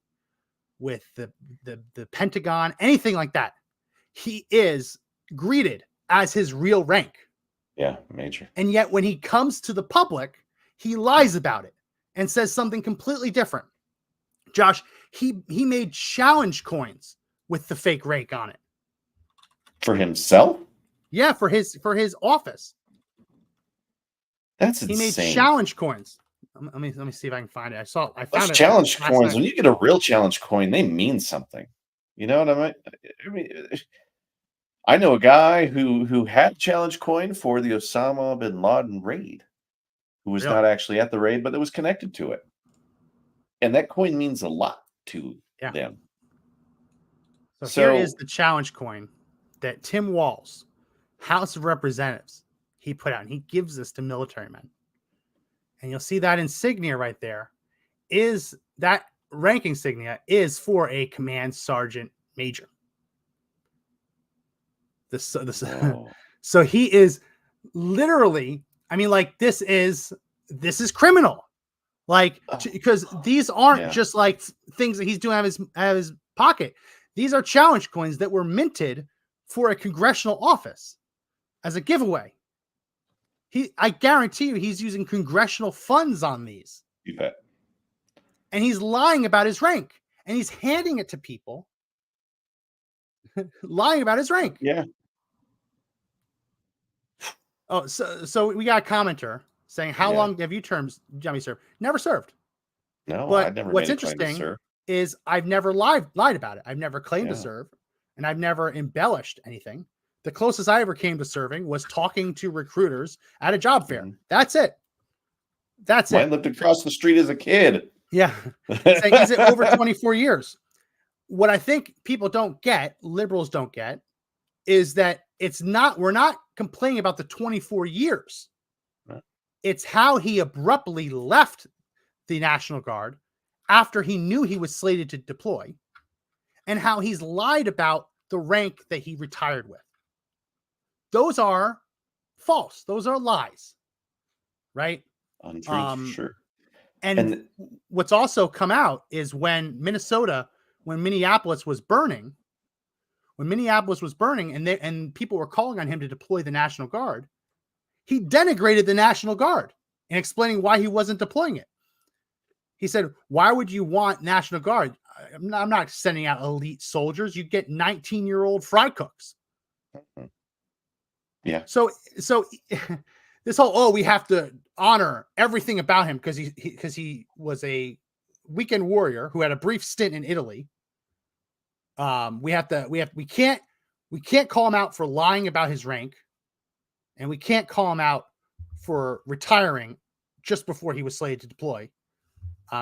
with the Pentagon, anything like that, he is greeted as his real rank. Yeah, Major. And yet when he comes to the public, he lies about it and says something completely different. Josh, he made challenge coins with the fake rank on it. For himself? Yeah, for his office. That's insane. He made challenge coins. Let me see if I can find it. I found Those it. Challenge coins, when you get a real challenge coin, they mean something. You know what I mean? I know a guy who had challenge coin for the Osama bin Laden raid, who was not actually at the raid, but it was connected to it. And that coin means a lot to them. So here is the challenge coin that Tim Walz, House of Representatives, he put out. And he gives this to military men. And you'll see that insignia right there is that rank insignia is for a command sergeant major. So he is literally, I mean, like, this is criminal. Like, because these aren't just like things that he's doing out of his pocket. These are challenge coins that were minted for a congressional office as a giveaway. I guarantee you he's using congressional funds on these. You bet. And he's lying about his rank. And he's handing it to people. Lying about his rank. Yeah. Oh, so we got a commenter saying, how long have you Johnny served? Never served. No, but I've never what's made a claim to interesting serve. is I've never lied about it. I've never claimed to serve, and I've never embellished anything. The closest I ever came to serving was talking to recruiters at a job fair. That's it. Mine lived across the street as a kid. Yeah. Saying, is it over 24 years? What I think people don't get, liberals don't get, is that we're not complaining about the 24 years. Right. It's how he abruptly left the National Guard after he knew he was slated to deploy, and how he's lied about the rank that he retired with. Those are false. Those are lies, right? Untruth, for sure. And what's also come out is when Minneapolis was burning, and people were calling on him to deploy the National Guard, he denigrated the National Guard in explaining why he wasn't deploying it. He said, "Why would you want National Guard? I'm not sending out elite soldiers. You get 19-year-old fry cooks." Yeah. So this whole, we have to honor everything about him because he was a weekend warrior who had a brief stint in Italy. We can't call him out for lying about his rank, and we can't call him out for retiring just before he was slated to deploy.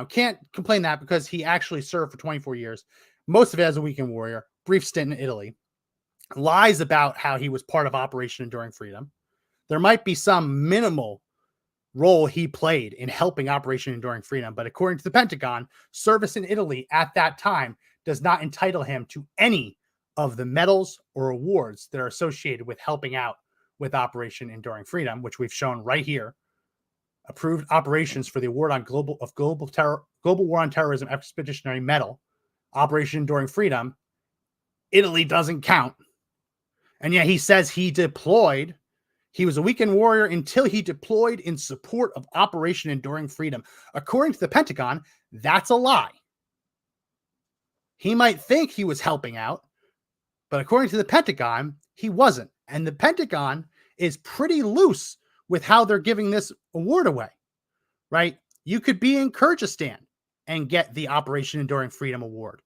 Can't complain that because he actually served for 24 years, most of it as a weekend warrior, brief stint in Italy. Lies about how he was part of Operation Enduring Freedom. There might be some minimal role he played in helping Operation Enduring Freedom, but according to the Pentagon, service in Italy at that time does not entitle him to any of the medals or awards that are associated with helping out with Operation Enduring Freedom, which we've shown right here. Approved operations for the award on global war on terrorism expeditionary medal, Operation Enduring Freedom. Italy doesn't count. And yet he says he deployed. He was a weekend warrior until he deployed in support of Operation Enduring Freedom. According to the Pentagon, that's a lie. He might think he was helping out, but according to the Pentagon, he wasn't. And the Pentagon is pretty loose with how they're giving this award away, right? You could be in Kyrgyzstan and get the Operation Enduring Freedom Award,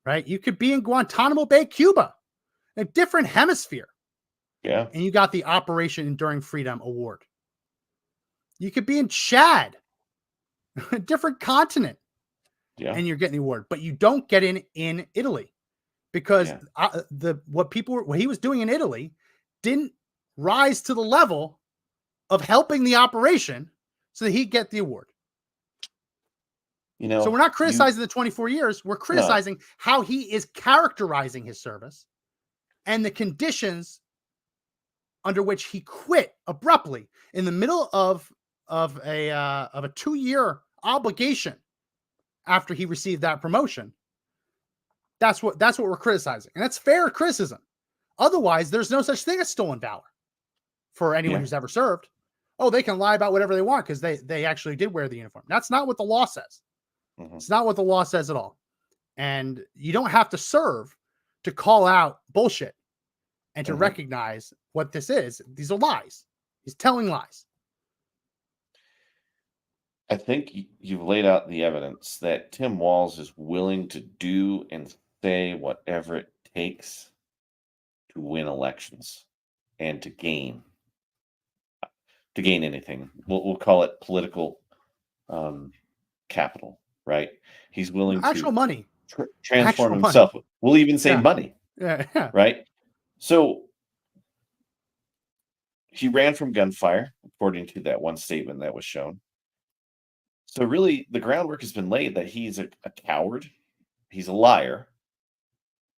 right? You could be in Guantanamo Bay, Cuba, a different hemisphere. Yeah. And you got the Operation Enduring Freedom Award. You could be in Chad, a different continent, and you're getting the award, but you don't get in Italy because what he was doing in Italy didn't rise to the level of helping the operation so that he'd get the award. So we're not criticizing the 24 years. We're criticizing how he is characterizing his service and the conditions under which he quit abruptly in the middle of a 2-year obligation after he received that promotion. That's what we're criticizing, and that's fair criticism. Otherwise, there's no such thing as stolen valor for anyone who's ever served. Oh, they can lie about whatever they want because they actually did wear the uniform. That's not what the law says. Mm-hmm. It's not what the law says at all. And you don't have to serve to call out bullshit and to recognize what this is. These are lies. He's telling lies. I think you've laid out the evidence that Tim Walz is willing to do and say whatever it takes to win elections and to gain anything. We'll call it political capital, right? He's willing to money transform himself. Money. We'll even say money, right? So he ran from gunfire, according to that one statement that was shown. So really, the groundwork has been laid that he's a coward, he's a liar,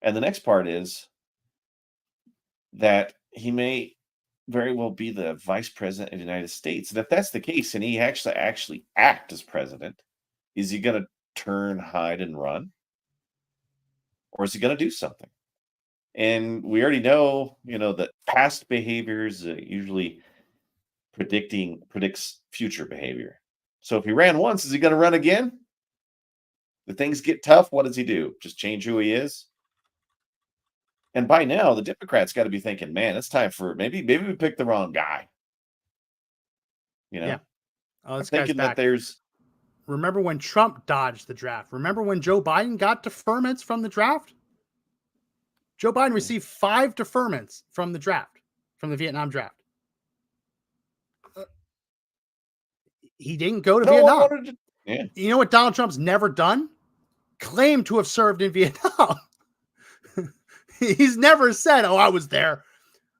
and the next part is that he may very well be the vice president of the United States. And if that's the case, and he actually act as president, is he going to turn, hide, and run? Or is he going to do something? And we already know, that past behaviors usually predicts future behavior. So if he ran once, is he going to run again? If things get tough, what does he do? Just change who he is? And by now, the Democrats got to be thinking, man, it's time for maybe we picked the wrong guy. Yeah. Oh, this thinking that there's. Remember when Trump dodged the draft? Remember when Joe Biden got deferments from the draft? Joe Biden received 5 deferments from the draft, from the Vietnam draft. He didn't go to Vietnam. You know what Donald Trump's never done? Claimed to have served in Vietnam. He's never said, "Oh, I was there."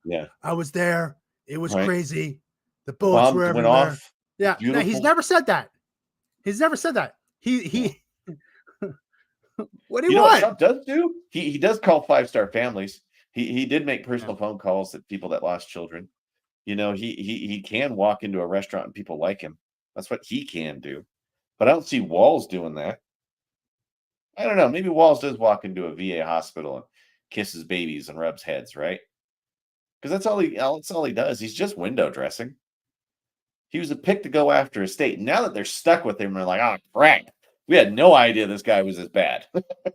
Yeah, I was there. It was crazy. The bullets were everywhere. Went off. Yeah, no, he's never said that. He's never said that. He. What do you want? What Trump does do? He does call 5-star families. He did make personal phone calls to people that lost children. he can walk into a restaurant and people like him. That's what he can do. But I don't see Walls doing that. I don't know. Maybe Walls does walk into a VA hospital and kisses babies and rubs heads, right? Because that's all he does. He's just window dressing. He was a pick to go after a state. Now that they're stuck with him, they're like, oh crap. We had no idea this guy was as bad.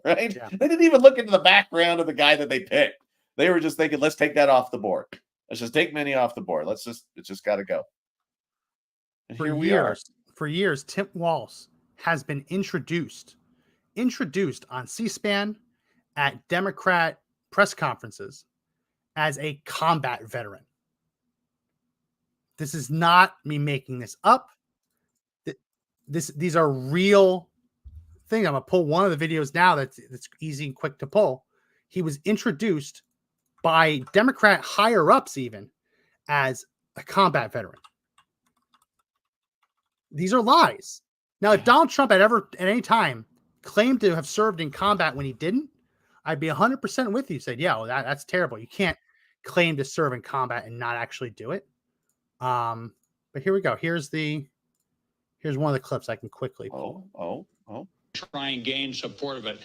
Right? Yeah. They didn't even look into the background of the guy that they picked. They were just thinking, let's take that off the board. Let's just take Minnie off the board. It's just gotta go. And here we are. For years, Tim Walz has been introduced on C-SPAN at Democrat press conferences as a combat veteran. This is not me making this up. These are real things. I'm gonna pull one of the videos now that's easy and quick to pull. He was introduced by Democrat higher ups even as a combat veteran. These are lies. Now, if Donald Trump had ever at any time claimed to have served in combat when he didn't, I'd be 100% with you. Said, yeah, well, that's terrible. You can't claim to serve in combat and not actually do it. But here we go. Here's one of the clips I can quickly pull. Try and gain support of it.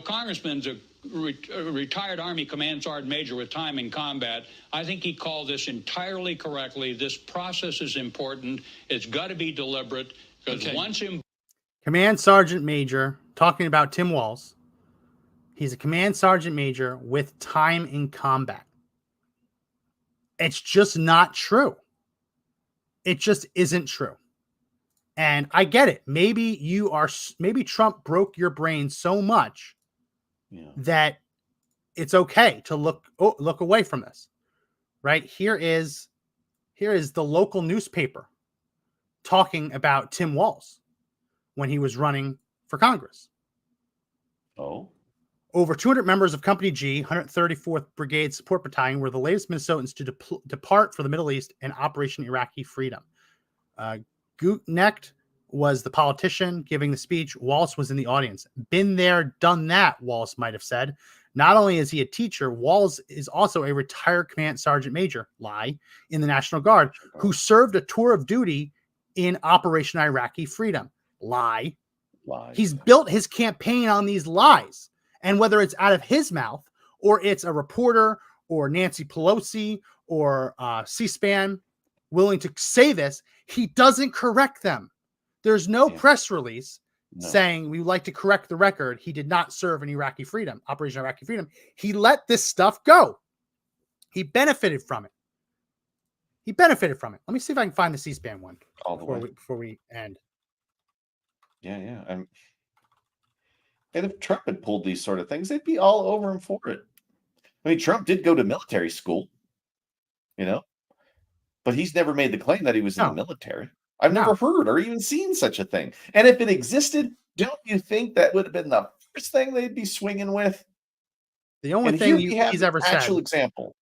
Congressman's a retired Army Command Sergeant Major with time in combat. I think he called this entirely correctly. This process is important. It's got to be deliberate because once Command Sergeant Major talking about Tim Walz. He's a Command Sergeant Major with time in combat. It's just not true. It just isn't true. And I get it. Maybe Trump broke your brain so much that it's okay to look away from this. Right? Here is the local newspaper talking about Tim Walz when he was running for Congress. Over 200 members of Company G, 134th Brigade Support Battalion, were the latest Minnesotans to depart for the Middle East in Operation Iraqi Freedom. Gutnecht was the politician giving the speech. Walz was in the audience. Been there, done that, Walz might have said. Not only is he a teacher, Walz is also a retired Command Sergeant Major, lie, in the National Guard, who served a tour of duty in Operation Iraqi Freedom. Lie. He's built his campaign on these lies. And whether it's out of his mouth or it's a reporter or Nancy Pelosi or C-SPAN willing to say this, he doesn't correct them. There's no press release saying we would like to correct the record. He did not serve in Operation Iraqi Freedom. He let this stuff go. He benefited from it. Let me see if I can find the C-SPAN one before we end. Yeah. And if Trump had pulled these sort of things, they'd be all over him for it. I mean, Trump did go to military school, but he's never made the claim that he was in the military. I've never heard or even seen such a thing. And if it existed, don't you think that would have been the first thing they'd be swinging with? The only thing he's ever said. Actual example.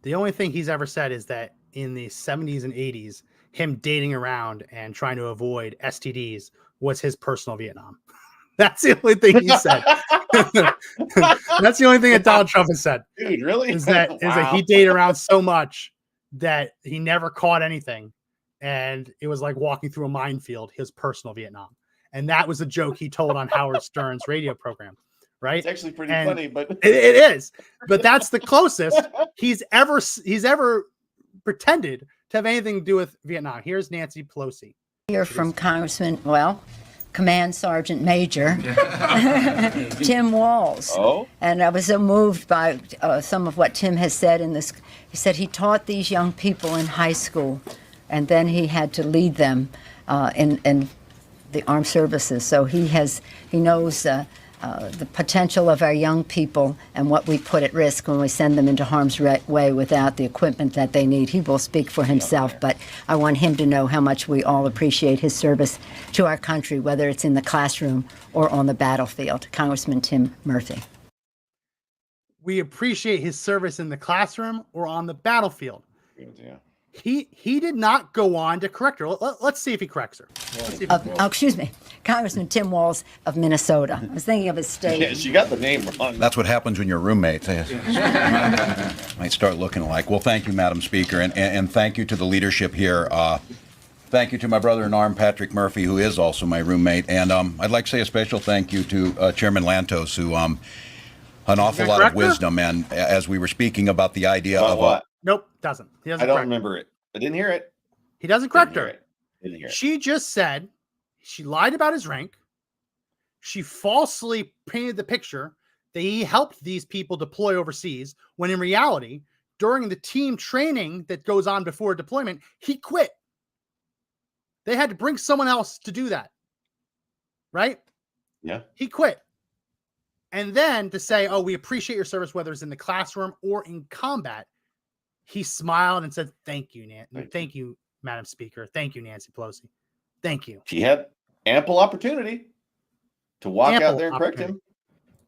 The only thing he's ever said is that in the 70s and 80s, him dating around and trying to avoid STDs was his personal Vietnam. That's the only thing he said. That's the only thing that Donald Trump has said. Dude, really? Is that he dated around so much that he never caught anything. And it was like walking through a minefield, his personal Vietnam. And that was a joke he told on Howard Stern's radio program. Right? It's actually pretty funny, but it is. But that's the closest he's ever pretended to have anything to do with Vietnam. Here's Nancy Pelosi. Hear from Command Sergeant Major Tim Walz. And I was so moved by some of what Tim has said in this. He said he taught these young people in high school, and then he had to lead them in the armed services. So he knows the potential of our young people and what we put at risk when we send them into harm's way without the equipment that they need. He will speak for himself, but I want him to know how much we all appreciate his service to our country, whether it's in the classroom or on the battlefield. Congressman Tim Murphy. We appreciate his service in the classroom or on the battlefield. Yeah. He did not go on to correct her. Let's see if he corrects her. Excuse me, Congressman Tim Walz of Minnesota. I was thinking of his state. Yeah, she got the name wrong. That's what happens when you're roommates. Might start looking alike. Well, thank you, Madam Speaker, and thank you to the leadership here. Thank you to my brother-in-arm, Patrick Murphy, who is also my roommate. And I'd like to say a special thank you to Chairman Lantos, who an awful lot of wisdom. And as we were speaking about the idea of what? Nope, doesn't. He doesn't. I don't remember it. I didn't hear it. He doesn't correct her. Didn't hear it. She just said she lied about his rank. She falsely painted the picture that he helped these people deploy overseas, when in reality, during the team training that goes on before deployment, he quit. They had to bring someone else to do that. Right? Yeah. He quit. And then to say, oh, we appreciate your service, whether it's in the classroom or in combat, he smiled and said, thank you, Nancy. Thank you, Madam Speaker. Thank you, Nancy Pelosi. Thank you. She had ample opportunity to walk out there and correct him.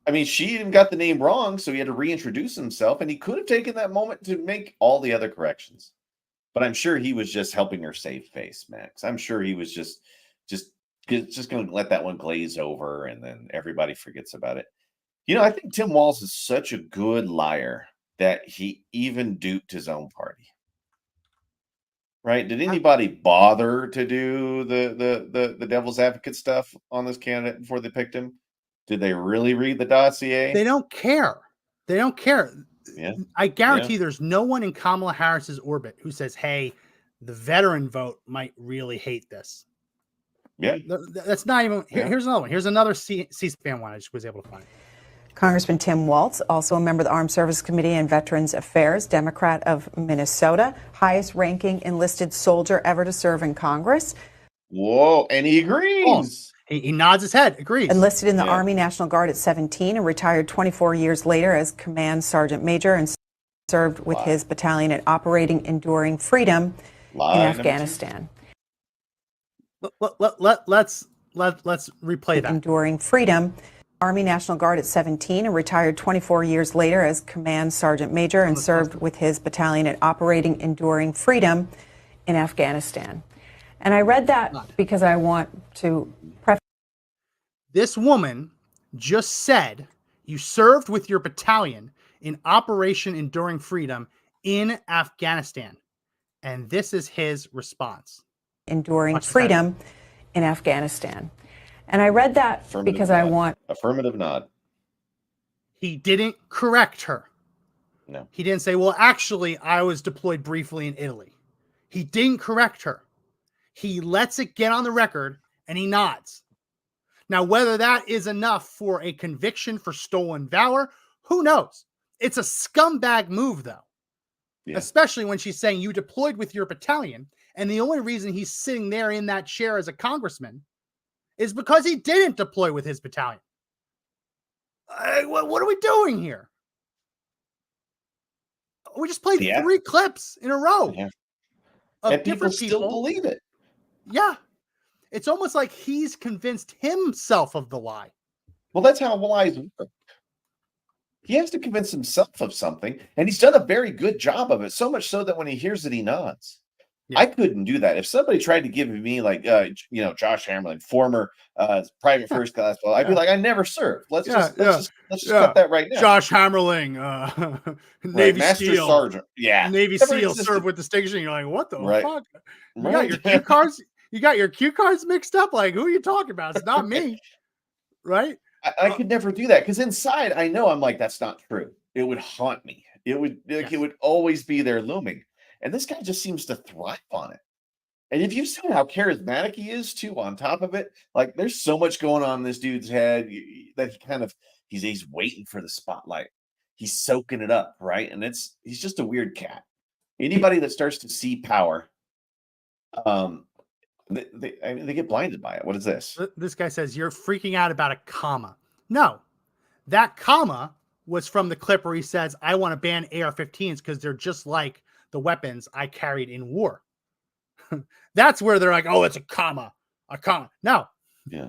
I mean, she even got the name wrong, so he had to reintroduce himself, and he could have taken that moment to make all the other corrections. But I'm sure he was just helping her save face, Max. I'm sure he was just going to let that one glaze over, and then everybody forgets about it. You know, I think Tim Walz is such a good liar that he even duped his own party. Right? Did anybody bother to do the devil's advocate stuff on this candidate before they picked him? Did they really read the dossier? They don't care. They don't care. Yeah. I guarantee there's no one in Kamala Harris's orbit who says, hey, the veteran vote might really hate this. Yeah. That's not even. Here's another one. Here's another C-SPAN one I just was able to find. Congressman Tim Walz, also a member of the Armed Services Committee and Veterans Affairs, Democrat of Minnesota, highest ranking enlisted soldier ever to serve in Congress. Whoa, and he agrees. He nods his head, agrees. Enlisted in the Army National Guard at 17 and retired 24 years later as Command Sergeant Major, and served with his battalion at Operating Enduring Freedom in Afghanistan. Let's replay that. Enduring Freedom. Army National Guard at 17 and retired 24 years later as Command Sergeant Major, and served with his battalion at Operating Enduring Freedom in Afghanistan. And I read that because I want to preface. This woman just said you served with your battalion in Operation Enduring Freedom in Afghanistan. And this is his response. Enduring Freedom in Afghanistan. And I read that because I want... Affirmative nod. He didn't correct her. No. He didn't say, well, actually, I was deployed briefly in Italy. He didn't correct her. He lets it get on the record, and he nods. Now, whether that is enough for a conviction for stolen valor, who knows? It's a scumbag move, though. Yeah. Especially when she's saying you deployed with your battalion, and the only reason he's sitting there in that chair as a congressman is because he didn't deploy with his battalion. What are we doing here? We just played 3 clips in a row of and different people still believe it. Yeah. It's almost like he's convinced himself of the lie. Well, that's how lies work. He has to convince himself of something, and he's done a very good job of it, so much so that when he hears it, he nods. Yeah. I couldn't do that. If somebody tried to give me like, Josh Hammerlin, former private first class, well, I'd be like, I never served. Let's just cut that right now. Josh Hammerling, Navy Master SEAL, Sergeant, Navy SEAL served with distinction. You're like, what the fuck? You got your cue cards. You got your cue cards mixed up. Like, who are you talking about? It's not me, right? I could never do that because inside I know I'm like, that's not true. It would haunt me. It would always be there looming. And this guy just seems to thrive on it. And if you've seen how charismatic he is too, on top of it, like there's so much going on in this dude's head that he's waiting for the spotlight. He's soaking it up, right? And he's just a weird cat. Anybody that starts to see power, they get blinded by it. What is this? This guy says you're freaking out about a comma. No, that comma was from the clip where he says, I want to ban AR-15s because they're just like the weapons I carried in war. That's where they're like, oh, it's a comma. No. Yeah.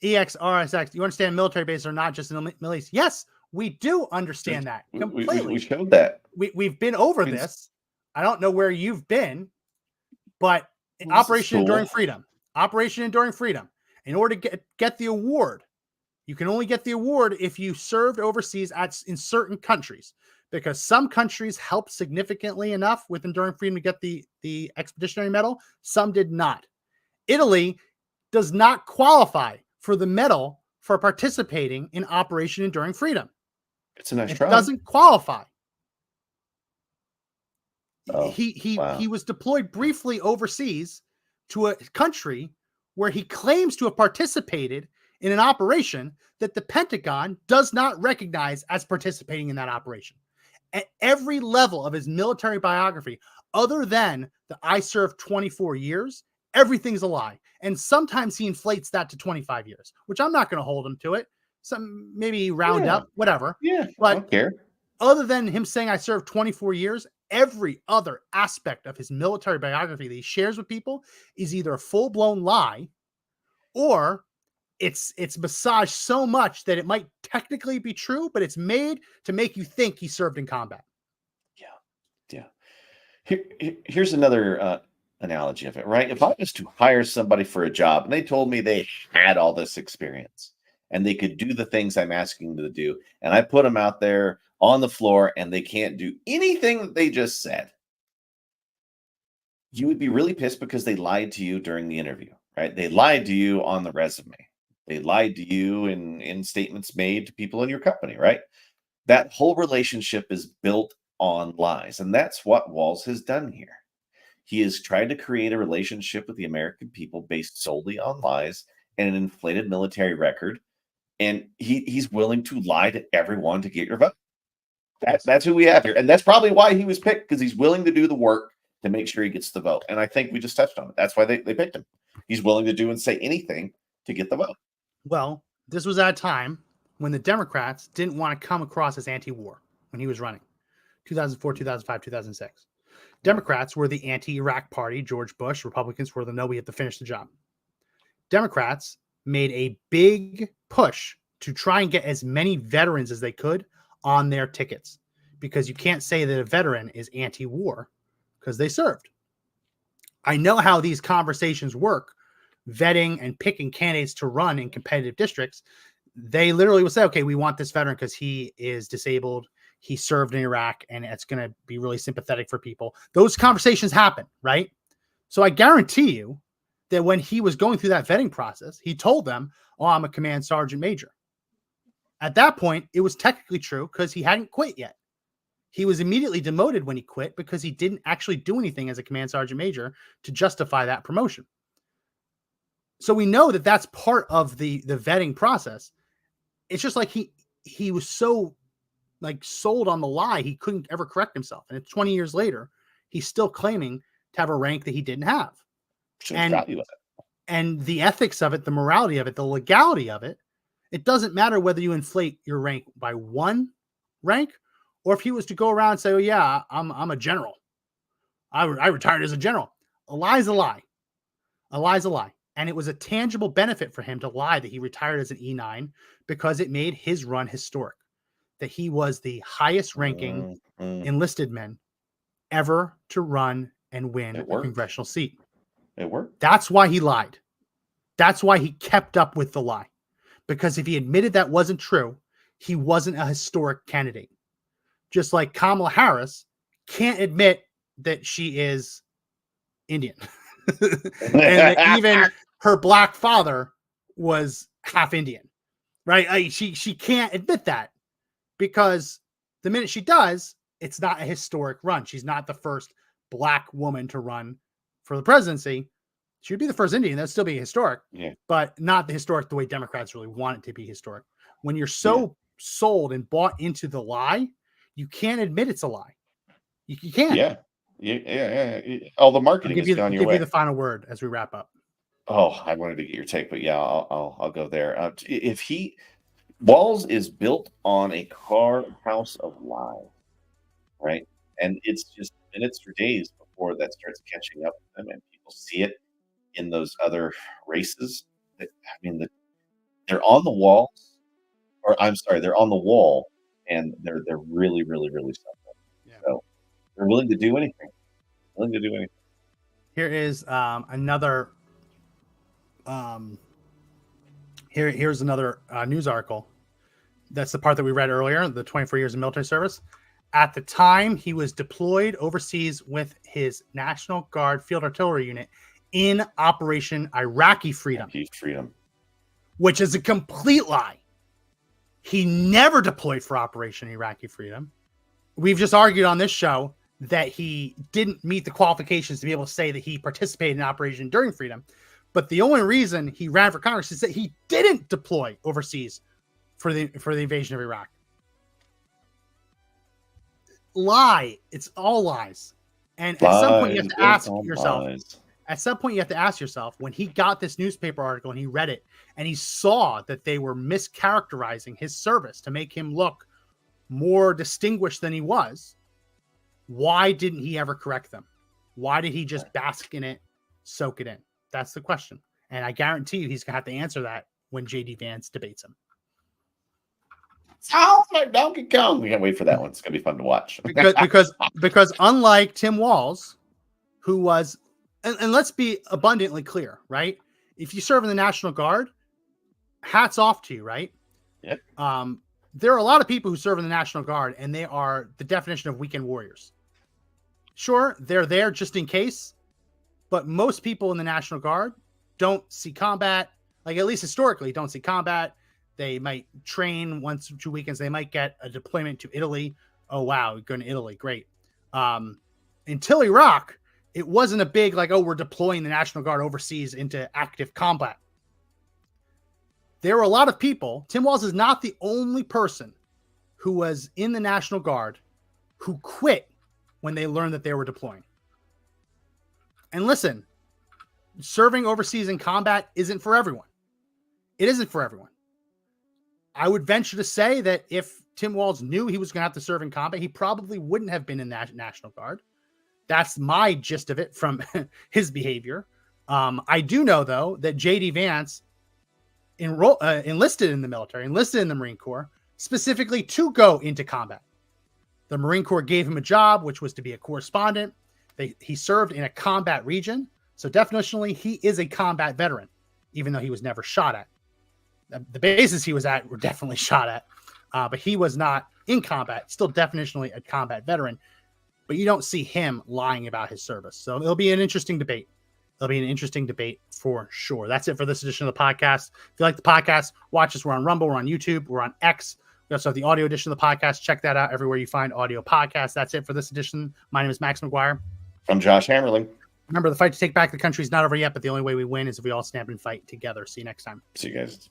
EXRSX, you understand military bases are not just in the Middle East. Yes, we do understand that completely. We showed that. We've been over this. I don't know where you've been, but This Operation is Enduring cool. Freedom, Operation Enduring Freedom, in order to get the award, you can only get the award if you served overseas in certain countries, because some countries helped significantly enough with Enduring Freedom to get the Expeditionary Medal. Some did not. Italy does not qualify for the medal for participating in Operation Enduring Freedom. It's a nice It try. doesn't qualify. Oh, He wow. was deployed briefly overseas to a country where he claims to have participated in an operation that the Pentagon does not recognize as participating in that operation. At every level of his military biography, other than the I served 24 years, everything's a lie. And sometimes he inflates that to 25 years, which I'm not going to hold him to it. Some maybe round Yeah. up, whatever. Yeah, I But don't care. other than him saying I served 24 years, every other aspect of his military biography that he shares with people is either a full-blown lie, or it's massaged so much that it might technically be true, but it's made to make you think he served in combat. Yeah. Here's another analogy of it, right? If I was to hire somebody for a job and they told me they had all this experience and they could do the things I'm asking them to do, and I put them out there on the floor and they can't do anything that they just said, you would be really pissed because they lied to you during the interview, right? They lied to you on the resume. They lied to you in statements made to people in your company, right? That whole relationship is built on lies. And that's what Walls has done here. He has tried to create a relationship with the American people based solely on lies and an inflated military record. And he's willing to lie to everyone to get your vote. That's who we have here. And that's probably why he was picked, because he's willing to do the work to make sure he gets the vote. And I think we just touched on it. That's why they picked him. He's willing to do and say anything to get the vote. Well, this was at a time when the Democrats didn't want to come across as anti-war when he was running. 2004, 2005, 2006. Democrats were the anti-Iraq party. George Bush. Republicans were the no, we have to finish the job. Democrats made a big push to try and get as many veterans as they could on their tickets, because you can't say that a veteran is anti-war because they served. I know how these conversations work, vetting and picking candidates to run in competitive districts. They literally will say, okay, we want this veteran because he is disabled, he served in Iraq, and it's going to be really sympathetic for people. Those conversations happen, right? So I guarantee you that when he was going through that vetting process, he told them, oh, I'm a command sergeant major. At that point, it was technically true because he hadn't quit yet. He was immediately demoted when he quit because he didn't actually do anything as a command sergeant major to justify that promotion. So we know that that's part of the vetting process. It's just like he was so like sold on the lie, he couldn't ever correct himself. And it's 20 years later, he's still claiming to have a rank that he didn't have. And the ethics of it, the morality of it, the legality of it, it doesn't matter whether you inflate your rank by one rank, or if he was to go around and say, oh yeah, I'm a general. I retired as a general. A lie is a lie. A lie is a lie. And it was a tangible benefit for him to lie that he retired as an E9 because it made his run historic. That he was the highest ranking enlisted men ever to run and win a congressional seat. It worked. That's why he lied. That's why he kept up with the lie. Because if he admitted that wasn't true, he wasn't a historic candidate. Just like Kamala Harris can't admit that she is Indian. And that even her black father was half Indian, right? She can't admit that, because the minute she does, it's not a historic run. She's not the first black woman to run for the presidency. She would be the first Indian. That'd still be historic, but not the historic the way Democrats really want it to be historic. When you're so sold and bought into the lie, you can't admit it's a lie. You can't. Yeah. All the marketing has gone your way. Give you the final word as we wrap up. Oh, I wanted to get your take, but yeah, I'll go there. If Walls is built on a house of lies, right? And it's just minutes or days before that starts catching up with them, and people see it in those other races. They're on the walls, or I'm sorry, they're on the wall, and they're really, really, really suffering. Yeah. So they're willing to do anything. Willing to do anything. Here is another. Here's another news article. That's the part that we read earlier. The 24 years of military service. At the time, he was deployed overseas with his National Guard Field Artillery Unit in Operation Iraqi Freedom. Which is a complete lie. He never deployed for Operation Iraqi Freedom. We've just argued on this show that he didn't meet the qualifications to be able to say that he participated in Operation Enduring Freedom. But the only reason he ran for Congress is that he didn't deploy overseas for the invasion of Iraq. Lie. It's all lies. And at some point you have to ask yourself. At some point you have to ask yourself, when he got this newspaper article and he read it and he saw that they were mischaracterizing his service to make him look more distinguished than he was, why didn't he ever correct them? Why did he just bask in it, soak it in? That's the question. And I guarantee you he's going to have to answer that when J.D. Vance debates him. Sounds like Donkey Kong. We can't wait for that one. It's going to be fun to watch. because unlike Tim Walz, who was, and let's be abundantly clear, right? If you serve in the National Guard, hats off to you, right? Yep. There are a lot of people who serve in the National Guard, and they are the definition of weekend warriors. Sure, they're there just in case, but most people in the National Guard don't see combat, like at least historically, don't see combat. They might train once or 2 weekends. They might get a deployment to Italy. Oh, wow, you're going to Italy. Great. Until Iraq, it wasn't a big, like, oh, we're deploying the National Guard overseas into active combat. There were a lot of people. Tim Walz is not the only person who was in the National Guard who quit when they learned that they were deploying. And listen, serving overseas in combat isn't for everyone. It isn't for everyone. I would venture to say that if Tim Walz knew he was going to have to serve in combat, he probably wouldn't have been in that National Guard. That's my gist of it from his behavior. I do know, though, that J.D. Vance enlisted in the military, enlisted in the Marine Corps, specifically to go into combat. The Marine Corps gave him a job, which was to be a correspondent. He served in a combat region. So definitionally, he is a combat veteran, even though he was never shot at. The bases he was at were definitely shot at, but he was not in combat, still definitionally a combat veteran, but you don't see him lying about his service. So it'll be an interesting debate. It'll be an interesting debate for sure. That's it for this edition of the podcast. If you like the podcast, watch us. We're on Rumble, we're on YouTube, we're on X. We also have the audio edition of the podcast. Check that out everywhere you find audio podcasts. That's it for this edition. My name is Max McGuire. I'm Josh Hammerling. Remember, the fight to take back the country is not over yet, but the only way we win is if we all stand and fight together. See you next time. See you guys.